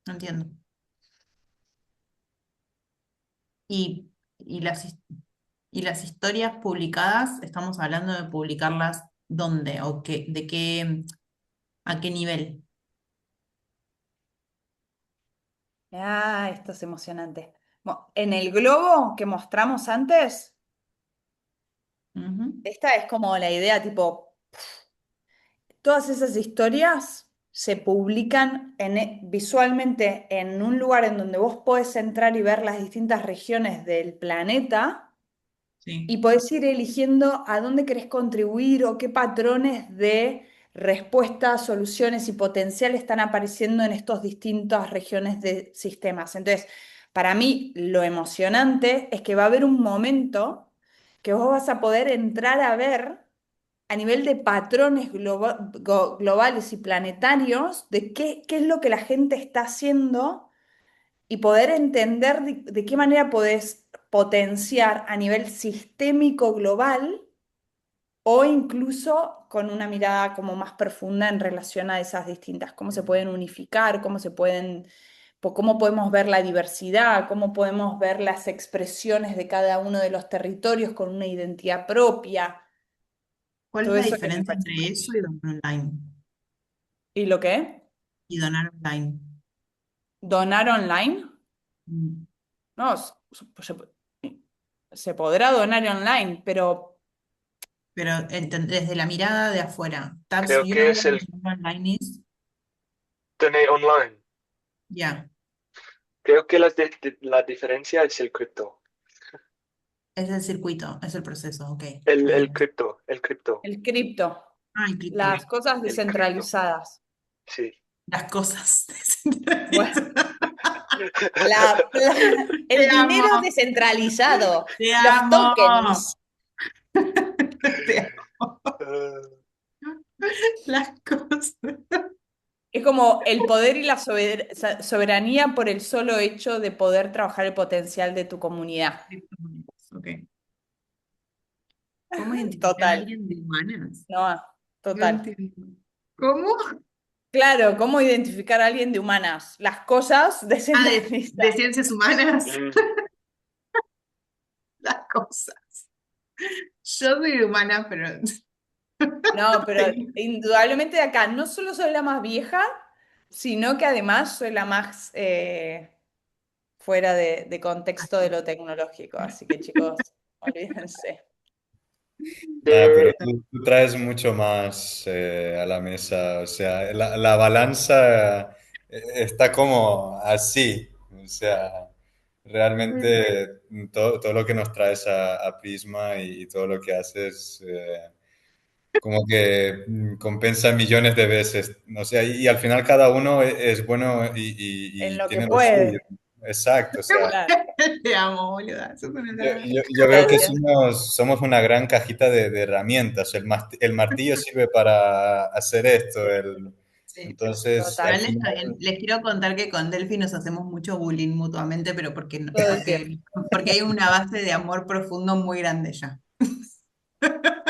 entiendo. Y, y las, his- y las historias publicadas, estamos hablando de publicarlas ¿dónde? ¿O a qué nivel? Ah, esto es emocionante. Bueno, en el globo que mostramos antes, Ujú. esta es como la idea tipo, todas esas historias se publican visualmente en un lugar en donde vos podés entrar y ver las distintas regiones del planeta Sí. y podés ir eligiendo a dónde querés contribuir o qué patrones de respuestas, soluciones y potencial están apareciendo en estas distintas regiones de sistemas. Entonces, para mí, lo emocionante es que va a haber un momento que vos vas a poder entrar a ver a nivel de patrones globales y planetarios de qué es lo que la gente está haciendo y poder entender de qué manera podés potenciar a nivel sistémico global o incluso con una mirada como más profunda en relación a esas distintas, cómo se pueden unificar, cómo podemos ver la diversidad, cómo podemos ver las expresiones de cada uno de los territorios con una identidad propia, ¿Cuál es todo la eso que me diferencia parece. entre eso y donar online? ¿Y lo qué? Y donar online. ¿Donar online? Mm. No, se podrá donar online, pero Pero desde la mirada de afuera, Tabs, Creo you que know es what el donar online is? Donate Online. Ya, Creo que la diferencia es el cripto. es el circuito, es el proceso, ok. El, Ahí el va. cripto, el cripto, el cripto, Ah, el cripto. las cosas el cripto. descentralizadas. Sí. Las cosas Bueno, descentralizadas. el Te dinero amo, descentralizado, te los amo. tokens. Te amo. Las cosas. Es como el poder y la soberanía por el solo hecho de poder trabajar el potencial de tu comunidad. Ok. ¿Cómo identificar a Total, alguien de humanas? ¿no? No Total. entiendo. ¿Cómo? Claro, ¿cómo identificar a alguien de humanas? Las cosas Ah, de descentralizadas. ciencias humanas. Mm. Las cosas. Yo soy de humanas, pero No, pero indudablemente de acá no solo soy la más vieja, sino que además soy la más fuera de contexto de lo tecnológico. Así que chicos, olvídense. Nada, pero There, tú traes mucho más a la mesa, o sea, la balanza está como así, o sea, realmente todo lo que nos traes a Prisma y todo lo que haces como que compensa millones de veces, o sea, y al final cada uno es bueno En y lo que tiene lo suyo, puede. exacto, o sea. Claro. te amo, boluda. Sos una tarada. Yo veo que Gracias. somos una gran cajita de herramientas. El martillo sirve para hacer esto. Sí. Entonces, al Total. Igual final, les quiero contar que con Delphi nos hacemos mucho bullying mutuamente, pero Todo el tiempo. porque hay una base de amor profundo muy grande ya.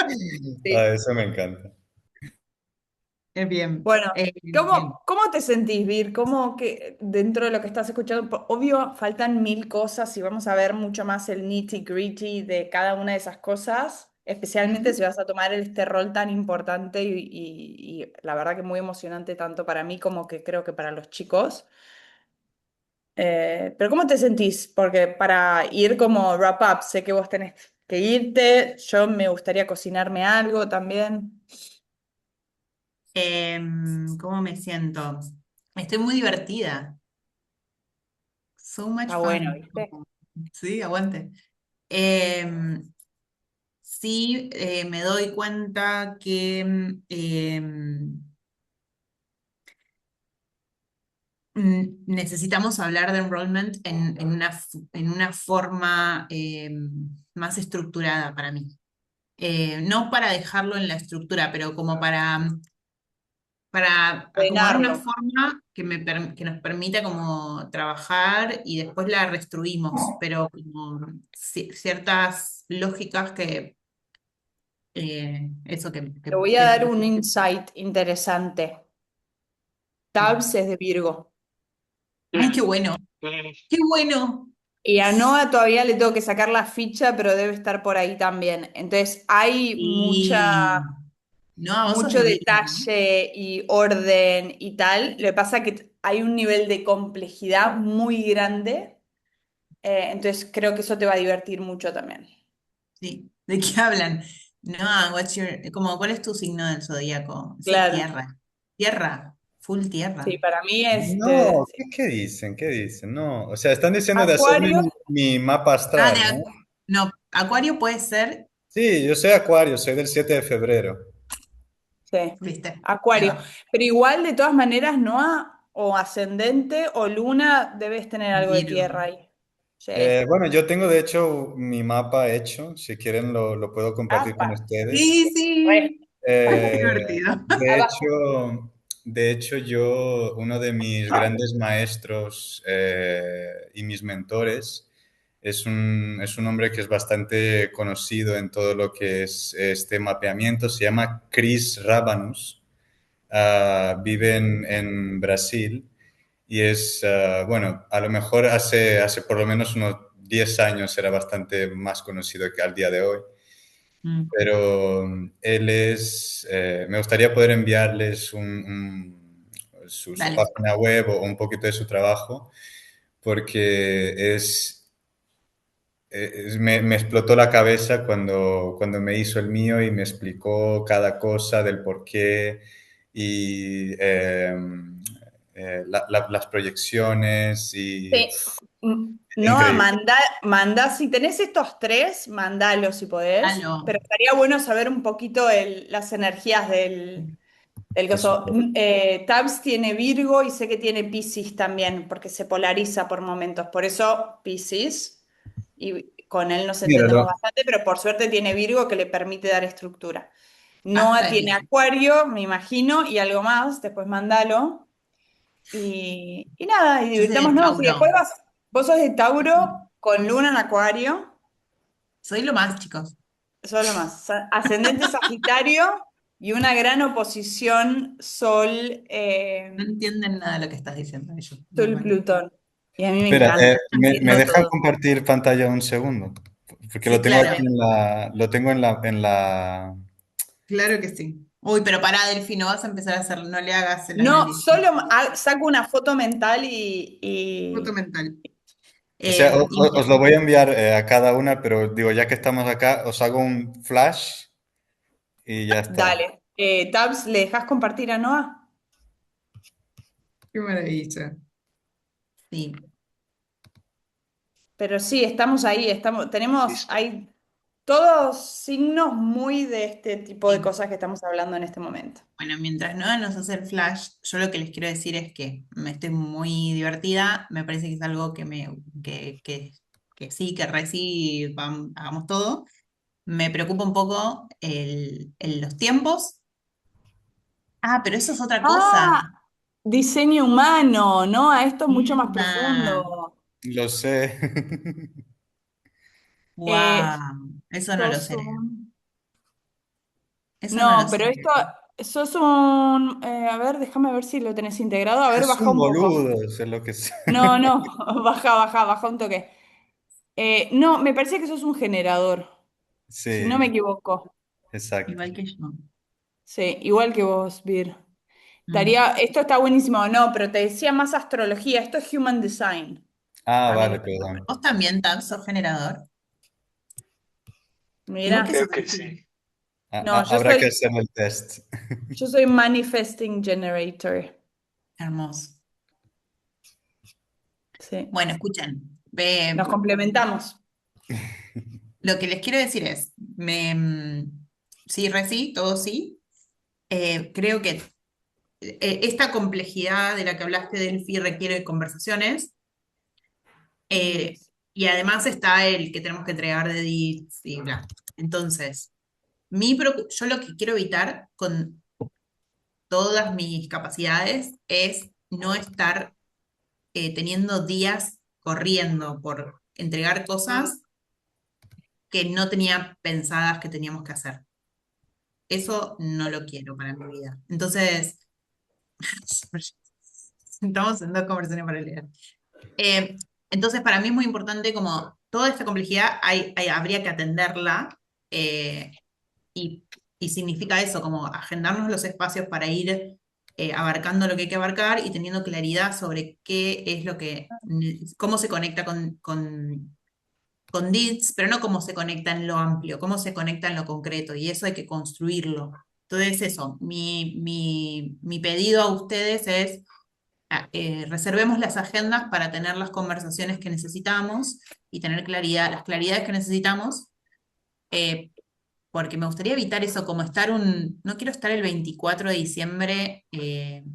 Sí. eso me encanta. Es bien. Bueno, Bien. ¿cómo te sentís, Vir? ¿Cómo que dentro de lo que estás escuchando? Obvio, faltan mil cosas y vamos a ver mucho más el nitty-gritty de cada una de esas cosas, especialmente Ujú. si vas a tomar este rol tan importante y la verdad que muy emocionante tanto para mí como que creo que para los chicos. Pero ¿cómo te sentís? Porque para ir como wrap up, sé que vos tenés que irte, yo me gustaría cocinarme algo también. ¿Cómo me siento? Estoy muy divertida. So much Está bueno, fun. ¿viste? Sí, aguante. Em, sí, me doy cuenta que necesitamos hablar de enrollment en una forma más estructurada para mí. No para dejarlo en la estructura, pero como para acomodar una Ordenarlo. forma que nos permita como trabajar y después la reestruimos, pero como ciertas lógicas que eso Te voy a dar un insight interesante. Tabs es de Virgo. ¡Ay, qué bueno! ¡Qué bueno! Y a Noah todavía le tengo que sacar la ficha, pero debe estar por ahí también. Entonces hay Sí. No, vos sos mucho de Virgo, ¿no? detalle y orden y tal. Lo que pasa es que hay un nivel de complejidad muy grande. Entonces creo que eso te va a divertir mucho también. Sí. ¿De qué hablan? No, como, ¿cuál es tu signo del zodíaco? Eso es Claro. tierra. Tierra. Full Sí, tierra. para mí es No, sí. ¿qué dicen? ¿Qué dicen? No, o sea, están diciendo de hacerme Acuario, mi mapa Ah, astral, ¿no? no, Acuario puede ser, Sí, yo soy Acuario, soy del 7 de febrero. sí, viste, ahí Acuario. va. Pero igual, de todas maneras, Noah, o ascendente o luna, debes tener algo de Virgo. tierra ahí. Sí. Bueno, yo tengo de hecho mi mapa hecho, si quieren lo puedo compartir con Apa. ustedes. Sí, Bueno, sí. Qué Eh, divertido. abajo. de hecho, yo, uno de mis grandes maestros y mis mentores es un hombre que es bastante conocido en todo lo que es este mapeamiento, se llama Chris Rabanus. Vive en Brasil y bueno, a lo mejor hace por lo menos unos 10 años era bastante más conocido que al día de hoy. Mm, Pero me gustaría poder enviarles su dale. página web o un poquito de su trabajo, porque me explotó la cabeza cuando me hizo el mío y me explicó cada cosa del por qué y las proyecciones y Sí. Noah, increíble. manda, si tenés estos tres, mandalos si podés. Halo. Pero estaría bueno saber un poquito las energías del Eso. coso. Tabs tiene Virgo y sé que tiene Piscis también, porque se polariza por momentos. Por eso Piscis. Y con él nos entendemos Míralo. bastante, pero por suerte tiene Virgo que le permite dar estructura. Noah Hasta tiene ahí. Acuario, me imagino, y algo más, después mandalo. Y nada, y Yo soy de divirtámonos. Y después Tauro. vos sos de Tauro con Luna en Acuario, Soy lo más, chicos. eso es lo más. Ascendente Sagitario y una gran oposición Sol, No entienden nada de lo que estás diciendo ellos. Sol Normal. Plutón. Y a mí me Espera, encanta. ¿me Haciendo dejan todo. compartir pantalla un segundo? Porque lo Sí, tengo claro. aquí lo tengo en la, Claro que sí. Uy, pero pará, Delphi, no vas a empezar a hacer, no le hagas el No, análisis. solo saco una foto mental Foto mental. o sea, os lo Y voy a enviar a cada una, pero digo, ya que estamos acá, os hago un flash y ya está. dale. Tabs, ¿le dejas compartir a Noah? qué maravilla. Sí. Pero sí, estamos ahí, Listo. hay todos signos muy de este tipo de Sí. cosas que estamos hablando en este momento. Bueno, mientras no nos hace el flash, yo lo que les quiero decir es que me estoy muy divertida, me parece que es algo que sí, que re sí, hagamos todo. Me preocupa un poco los tiempos. Ah, pero eso es otra cosa. Ah, diseño humano, ¿no? A esto es mucho más Mierda. profundo. Lo sé. Eh, Wow, eso no lo sos sé leer. un- Eso no lo No, sé pero leer. esto, sos un... a ver, déjame ver si lo tenés integrado. A ver, Es baja un un poco. boludo, es lo que sé. No, no, baja un toque. No, me parece que sos un generador, si no me Sí, equivoco. exacto. Igual que yo. Sí, igual que vos, Vir. Mm. Esto está buenísimo, no, pero te decía más astrología, esto es Human Design, Ah, para vale, que... perdón. ¿Vos también, Tab, sos generador? ¿Y vos qué Mira, Creo sos? que sí. no, Habrá que hacer el test. yo soy Manifesting Generator, Hermoso. sí, Bueno, escuchen, nos complementamos. lo que les quiero decir es, sí, sí, todo sí. Creo que esta complejidad de la que hablaste, Delphi, requiere conversaciones. Mm, eh, y además está el que tenemos que entregar de edits y bla. Entonces, yo lo que quiero evitar con todas mis capacidades es no estar teniendo días corriendo por entregar cosas que no tenía pensadas que teníamos que hacer. Eso no lo quiero para mi vida. Entonces, estamos en dos conversaciones paralelas. Eh, entonces, para mí es muy importante como toda esta complejidad habría que atenderla eh, y, y significa eso, como agendarnos los espacios para ir abarcando lo que hay que abarcar y teniendo claridad sobre qué es lo que, cómo se conecta con DITS, pero no cómo se conecta en lo amplio, cómo se conecta en lo concreto, y eso hay que construirlo. Entonces, eso, mi pedido a ustedes es, reservemos las agendas para tener las conversaciones que necesitamos y tener claridad, las claridades que necesitamos, eh, porque me gustaría evitar eso, como no quiero estar el 24 de diciembre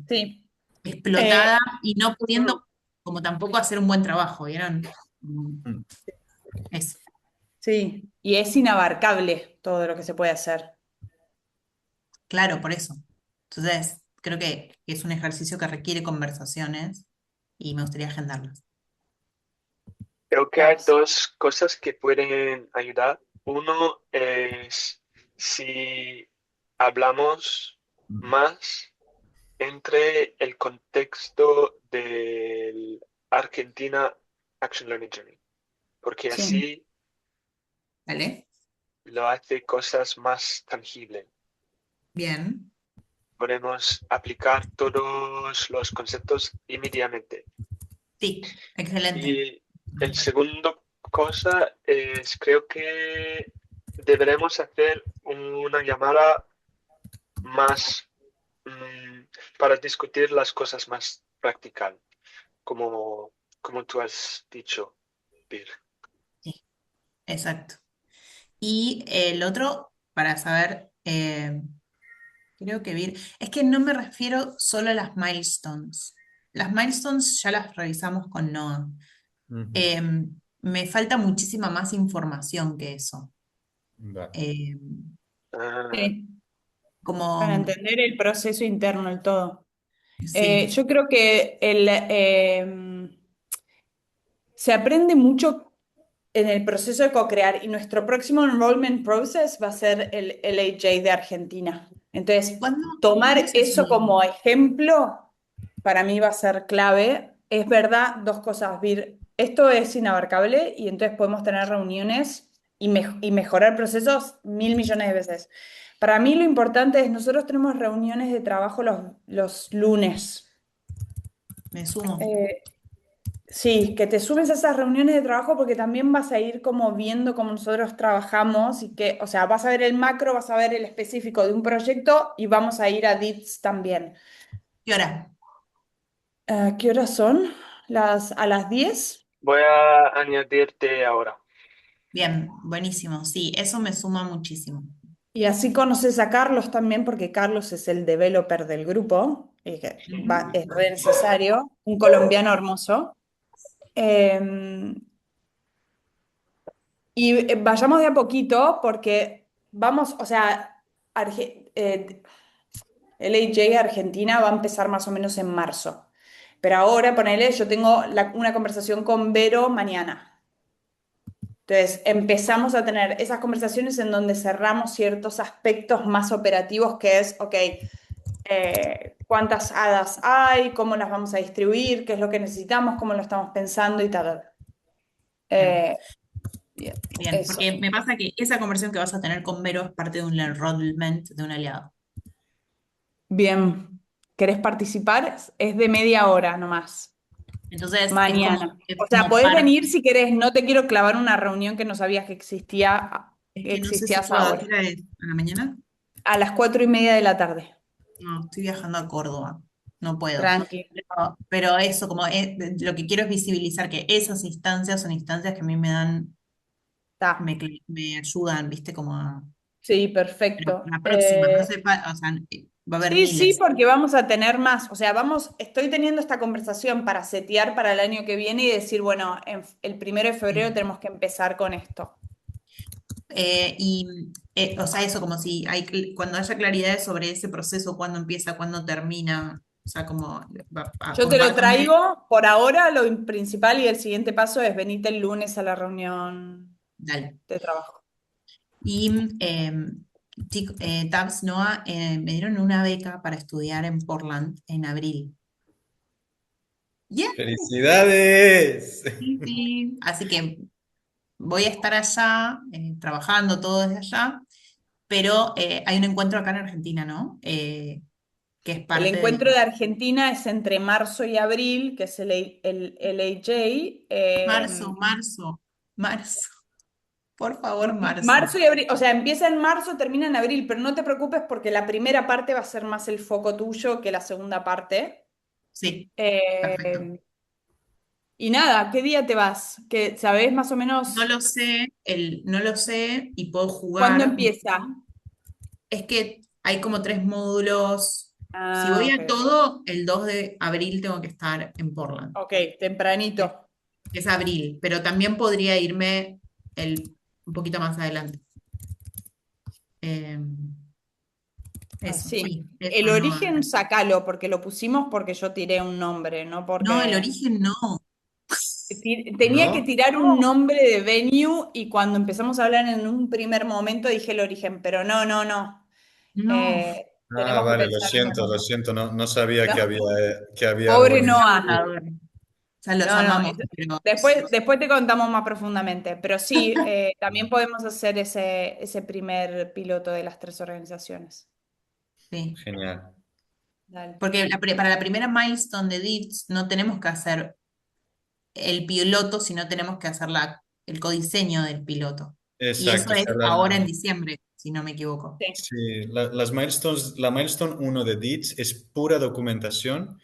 sí, explotada eh, y no pudiendo como tampoco hacer un buen trabajo, ¿vieron? Mm, Mm. Eso. sí, y es inabarcable todo lo que se puede hacer. Claro, por eso. Entonces, creo que es un ejercicio que requiere conversaciones y me gustaría agendarlas. Creo que hay Tabs. dos cosas que pueden ayudar. Uno es si hablamos más entre el contexto del Argentina Action Learning Journey, porque Sí, así ¿Vale? lo hace cosas más tangibles. Bien. Podemos aplicar todos los conceptos inmediatamente. Sí, excelente. Y el segundo cosa es, creo que deberemos hacer una llamada más para discutir las cosas más prácticas, como tú has dicho, Bir. Sí, exacto. Y el otro, para saber, creo que es que no me refiero solo a las milestones. Las milestones ya las revisamos con Noah. Ujú. Eh, me falta muchísima más información que eso. Vale. Eh, Ah, Sí, para como, entender el proceso interno, el todo. sí, Yo creo que se aprende mucho en el proceso de co-crear y nuestro próximo enrollment process va a ser el LHJ de Argentina. Entonces, ¿cuándo tomar se eso sube? como ejemplo para mí va a ser clave. Es verdad, dos cosas, Vir. Esto es inabarcable y entonces podemos tener reuniones y mejorar procesos 1.000 millones de veces. Para mí lo importante es, nosotros tenemos reuniones de trabajo los lunes. Me sumo. Eh, Sí, que te sumes a esas reuniones de trabajo porque también vas a ir como viendo cómo nosotros trabajamos y que, o sea, vas a ver el macro, vas a ver el específico de un proyecto y vamos a ir a DITS también. ¿Qué hora? ¿Qué horas son? ¿A las 10? voy a añadirte ahora. Bien, buenísimo. Sí, eso me suma muchísimo. Y así conoces a Carlos también porque Carlos es el developer del grupo y que Ujú. es re necesario, un colombiano hermoso. Eh, y vayamos de a poquito porque vamos, o sea, LAJ Argentina va a empezar más o menos en marzo. Pero ahora, ponele, yo tengo una conversación con Vero mañana. Entonces, empezamos a tener esas conversaciones en donde cerramos ciertos aspectos más operativos, que es, ok, cuántas hadas hay, cómo las vamos a distribuir, qué es lo que necesitamos, cómo lo estamos pensando y tal. Bien, Eh, bien, bien, eso. porque me pasa que esa conversación que vas a tener con Vero es parte de un enrollment de un aliado. Bien. ¿Querés participar? Es de media hora nomás. Entonces, Mañana. O sea, como podés parte, venir si querés. No te quiero clavar una reunión que no sabías que existía, es que que no sé si existías puedo, ¿a qué ahora. hora es? ¿A la mañana? A las 4:30 de la tarde. No, estoy viajando a Córdoba, no puedo. Tranqui. Pero eso, como lo que quiero es visibilizar que esas instancias son instancias que a mí me dan, Está. me ayudan, ¿viste? Sí, Pero perfecto. la próxima, no sé, o sea, va a haber Sí, sí, miles. porque vamos a tener más. O sea, estoy teniendo esta conversación para setear para el año que viene y decir, bueno, el 1 de febrero Sí. tenemos que empezar con esto. O sea, eso como si cuando haya claridad sobre ese proceso, cuándo empieza, cuándo termina, o sea, como Yo te lo compártanme, traigo. Por ahora, lo principal y el siguiente paso es venirte el lunes a la reunión dale. de trabajo. Y Tabs Noah me dieron una beca para estudiar en Portland en abril. ¡Yeah! ¡Felicidades! Sí, sí. Así que voy a estar allá, trabajando todo desde allá, pero hay un encuentro acá en Argentina, ¿no? Que es El parte encuentro del de Argentina es entre marzo y abril, que es el AJ. marzo, por favor, marzo. Marzo y abril, o sea, empieza en marzo, termina en abril, pero no te preocupes porque la primera parte va a ser más el foco tuyo que la segunda parte. Sí, perfecto. Eh, y nada, ¿qué día te vas? ¿Que sabés más o No menos lo sé, no lo sé y puedo cuándo jugar un empieza? poco. Es que hay como tres módulos. Si Ah, voy ok, a ok. todo, el 2 de abril tengo que estar en Portland. Ok, tempranito. Es abril, pero también podría irme un poquito más adelante. Eh, eso, Así. sí, El eso no. origen, sacalo, porque lo pusimos porque yo tiré un nombre, no No, el porque... origen no. Tenía que ¿No? tirar un nombre de venue y cuando empezamos a hablar en un primer momento dije el origen, pero no, no, no. No, Ah, Tenemos que vale, pensar en otro. lo siento, no, no sabía No, que había algo pobre en el es Noah. futuro. agotador. O sea, los No, no. amamos, pero Después te contamos más profundamente, pero sí, también podemos hacer ese primer piloto de las tres organizaciones. sí. Genial. Dale. Porque para la primera milestone de DITS no tenemos que hacer el piloto, sino tenemos que hacer el codiseño del piloto. Y eso Exacto, o es sea, ahora en diciembre, si no me equivoco. Sí. sí, las milestones, la milestone uno de DITS es pura documentación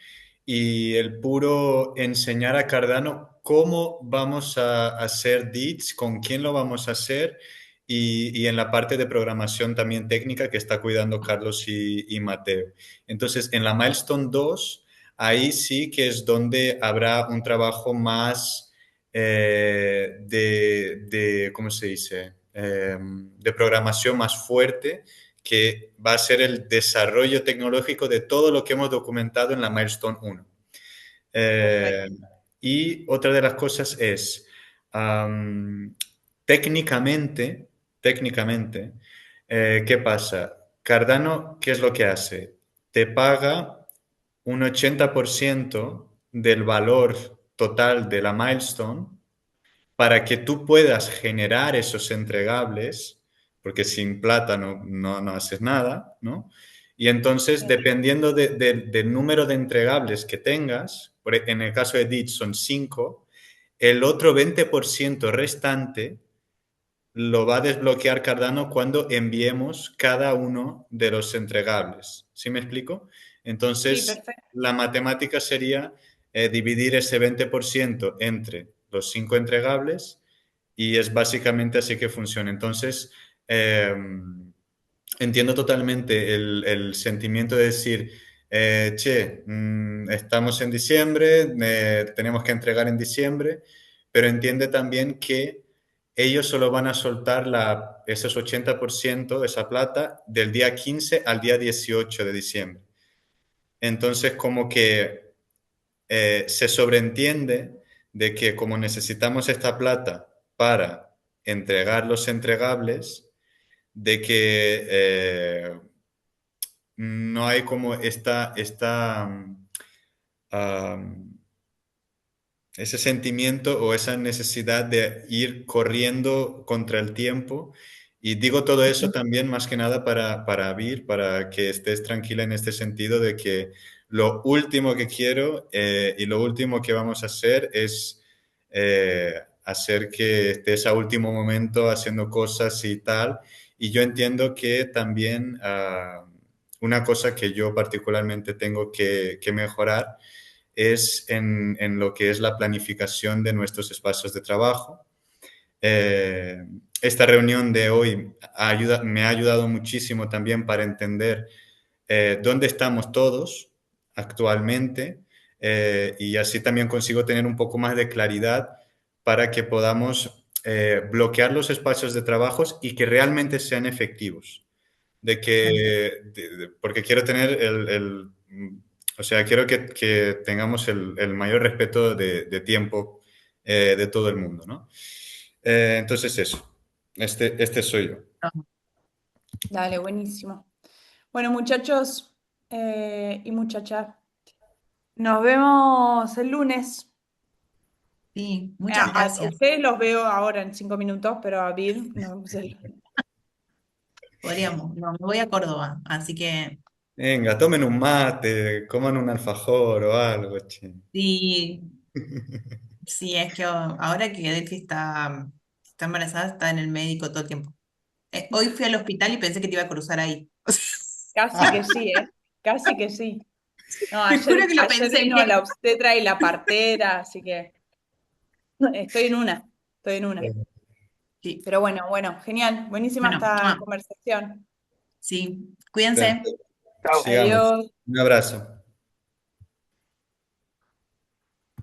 y el puro enseñar a Cardano cómo vamos a hacer DITS, con quién lo vamos a hacer y en la parte de programación también técnica que está cuidando Carlos y Mateo. Entonces, en la milestone 2 ahí sí que es donde habrá un trabajo más ¿cómo se dice? De programación más fuerte, que va a ser el desarrollo tecnológico de todo lo que hemos documentado en la Milestone 1. Eh, Perfecto. y otra de las cosas es, um, técnicamente, técnicamente, ¿qué pasa? Cardano, ¿qué es lo que hace? Te paga un 80% del valor total de la milestone para que tú puedas generar esos entregables, porque sin plata no haces nada, ¿no? Y entonces, Bien. dependiendo del número de entregables que tengas, en el caso de Ditch son 5, el otro 20% restante lo va a desbloquear Cardano cuando enviemos cada uno de los entregables. ¿Sí me explico? Sí, Entonces, perfecto. la matemática sería dividir ese 20% entre los 5 entregables y es básicamente así que funciona. Entonces, eh, entiendo totalmente el sentimiento de decir, che, estamos en diciembre, tenemos que entregar en diciembre, pero entiende también que ellos solo van a soltar esos 80% de esa plata del día 15 al día 18 de diciembre. Entonces, como que se sobreentiende de que como necesitamos esta plata para entregar los entregables, de que no hay como um, ese sentimiento o esa necesidad de ir corriendo contra el tiempo. Y digo todo eso también más que nada para Vir, para que estés tranquila en este sentido de que lo último que quiero y lo último que vamos a hacer es hacer que estés a último momento haciendo cosas y tal. Y yo entiendo que también una cosa que yo particularmente tengo que mejorar es en lo que es la planificación de nuestros espacios de trabajo. Eh, Esta reunión de hoy me ha ayudado muchísimo también para entender dónde estamos todos actualmente y así también consigo tener un poco más de claridad para que podamos bloquear los espacios de trabajo y que realmente sean efectivos de porque quiero tener o sea, quiero que tengamos el mayor respeto de tiempo de todo el mundo, ¿no? Entonces eso, este soy yo. Dale, buenísimo. Bueno, muchachos y muchachas, nos vemos el lunes. Sí, muchas A gracias. ustedes los veo ahora en 5 minutos, pero a Bill nos vemos el lunes. Podríamos, no, me voy a Córdoba, así que Venga, tomen un mate, coman un alfajor o algo, che. sí, sí, es que ahora que Delphi está embarazada, está en el médico todo el tiempo. Hoy fui al hospital y pensé que te iba a cruzar ahí. Casi que sí, ¿eh? Casi que sí. No, Te juro que lo ayer pensé. vino la obstetra y la partera, así que estoy en una, estoy en una. Sí. Pero bueno, bueno, genial, buenísima Bueno, esta conversación. sí, Bueno, cuídense. Chao. sigamos. Adiós. Un abrazo.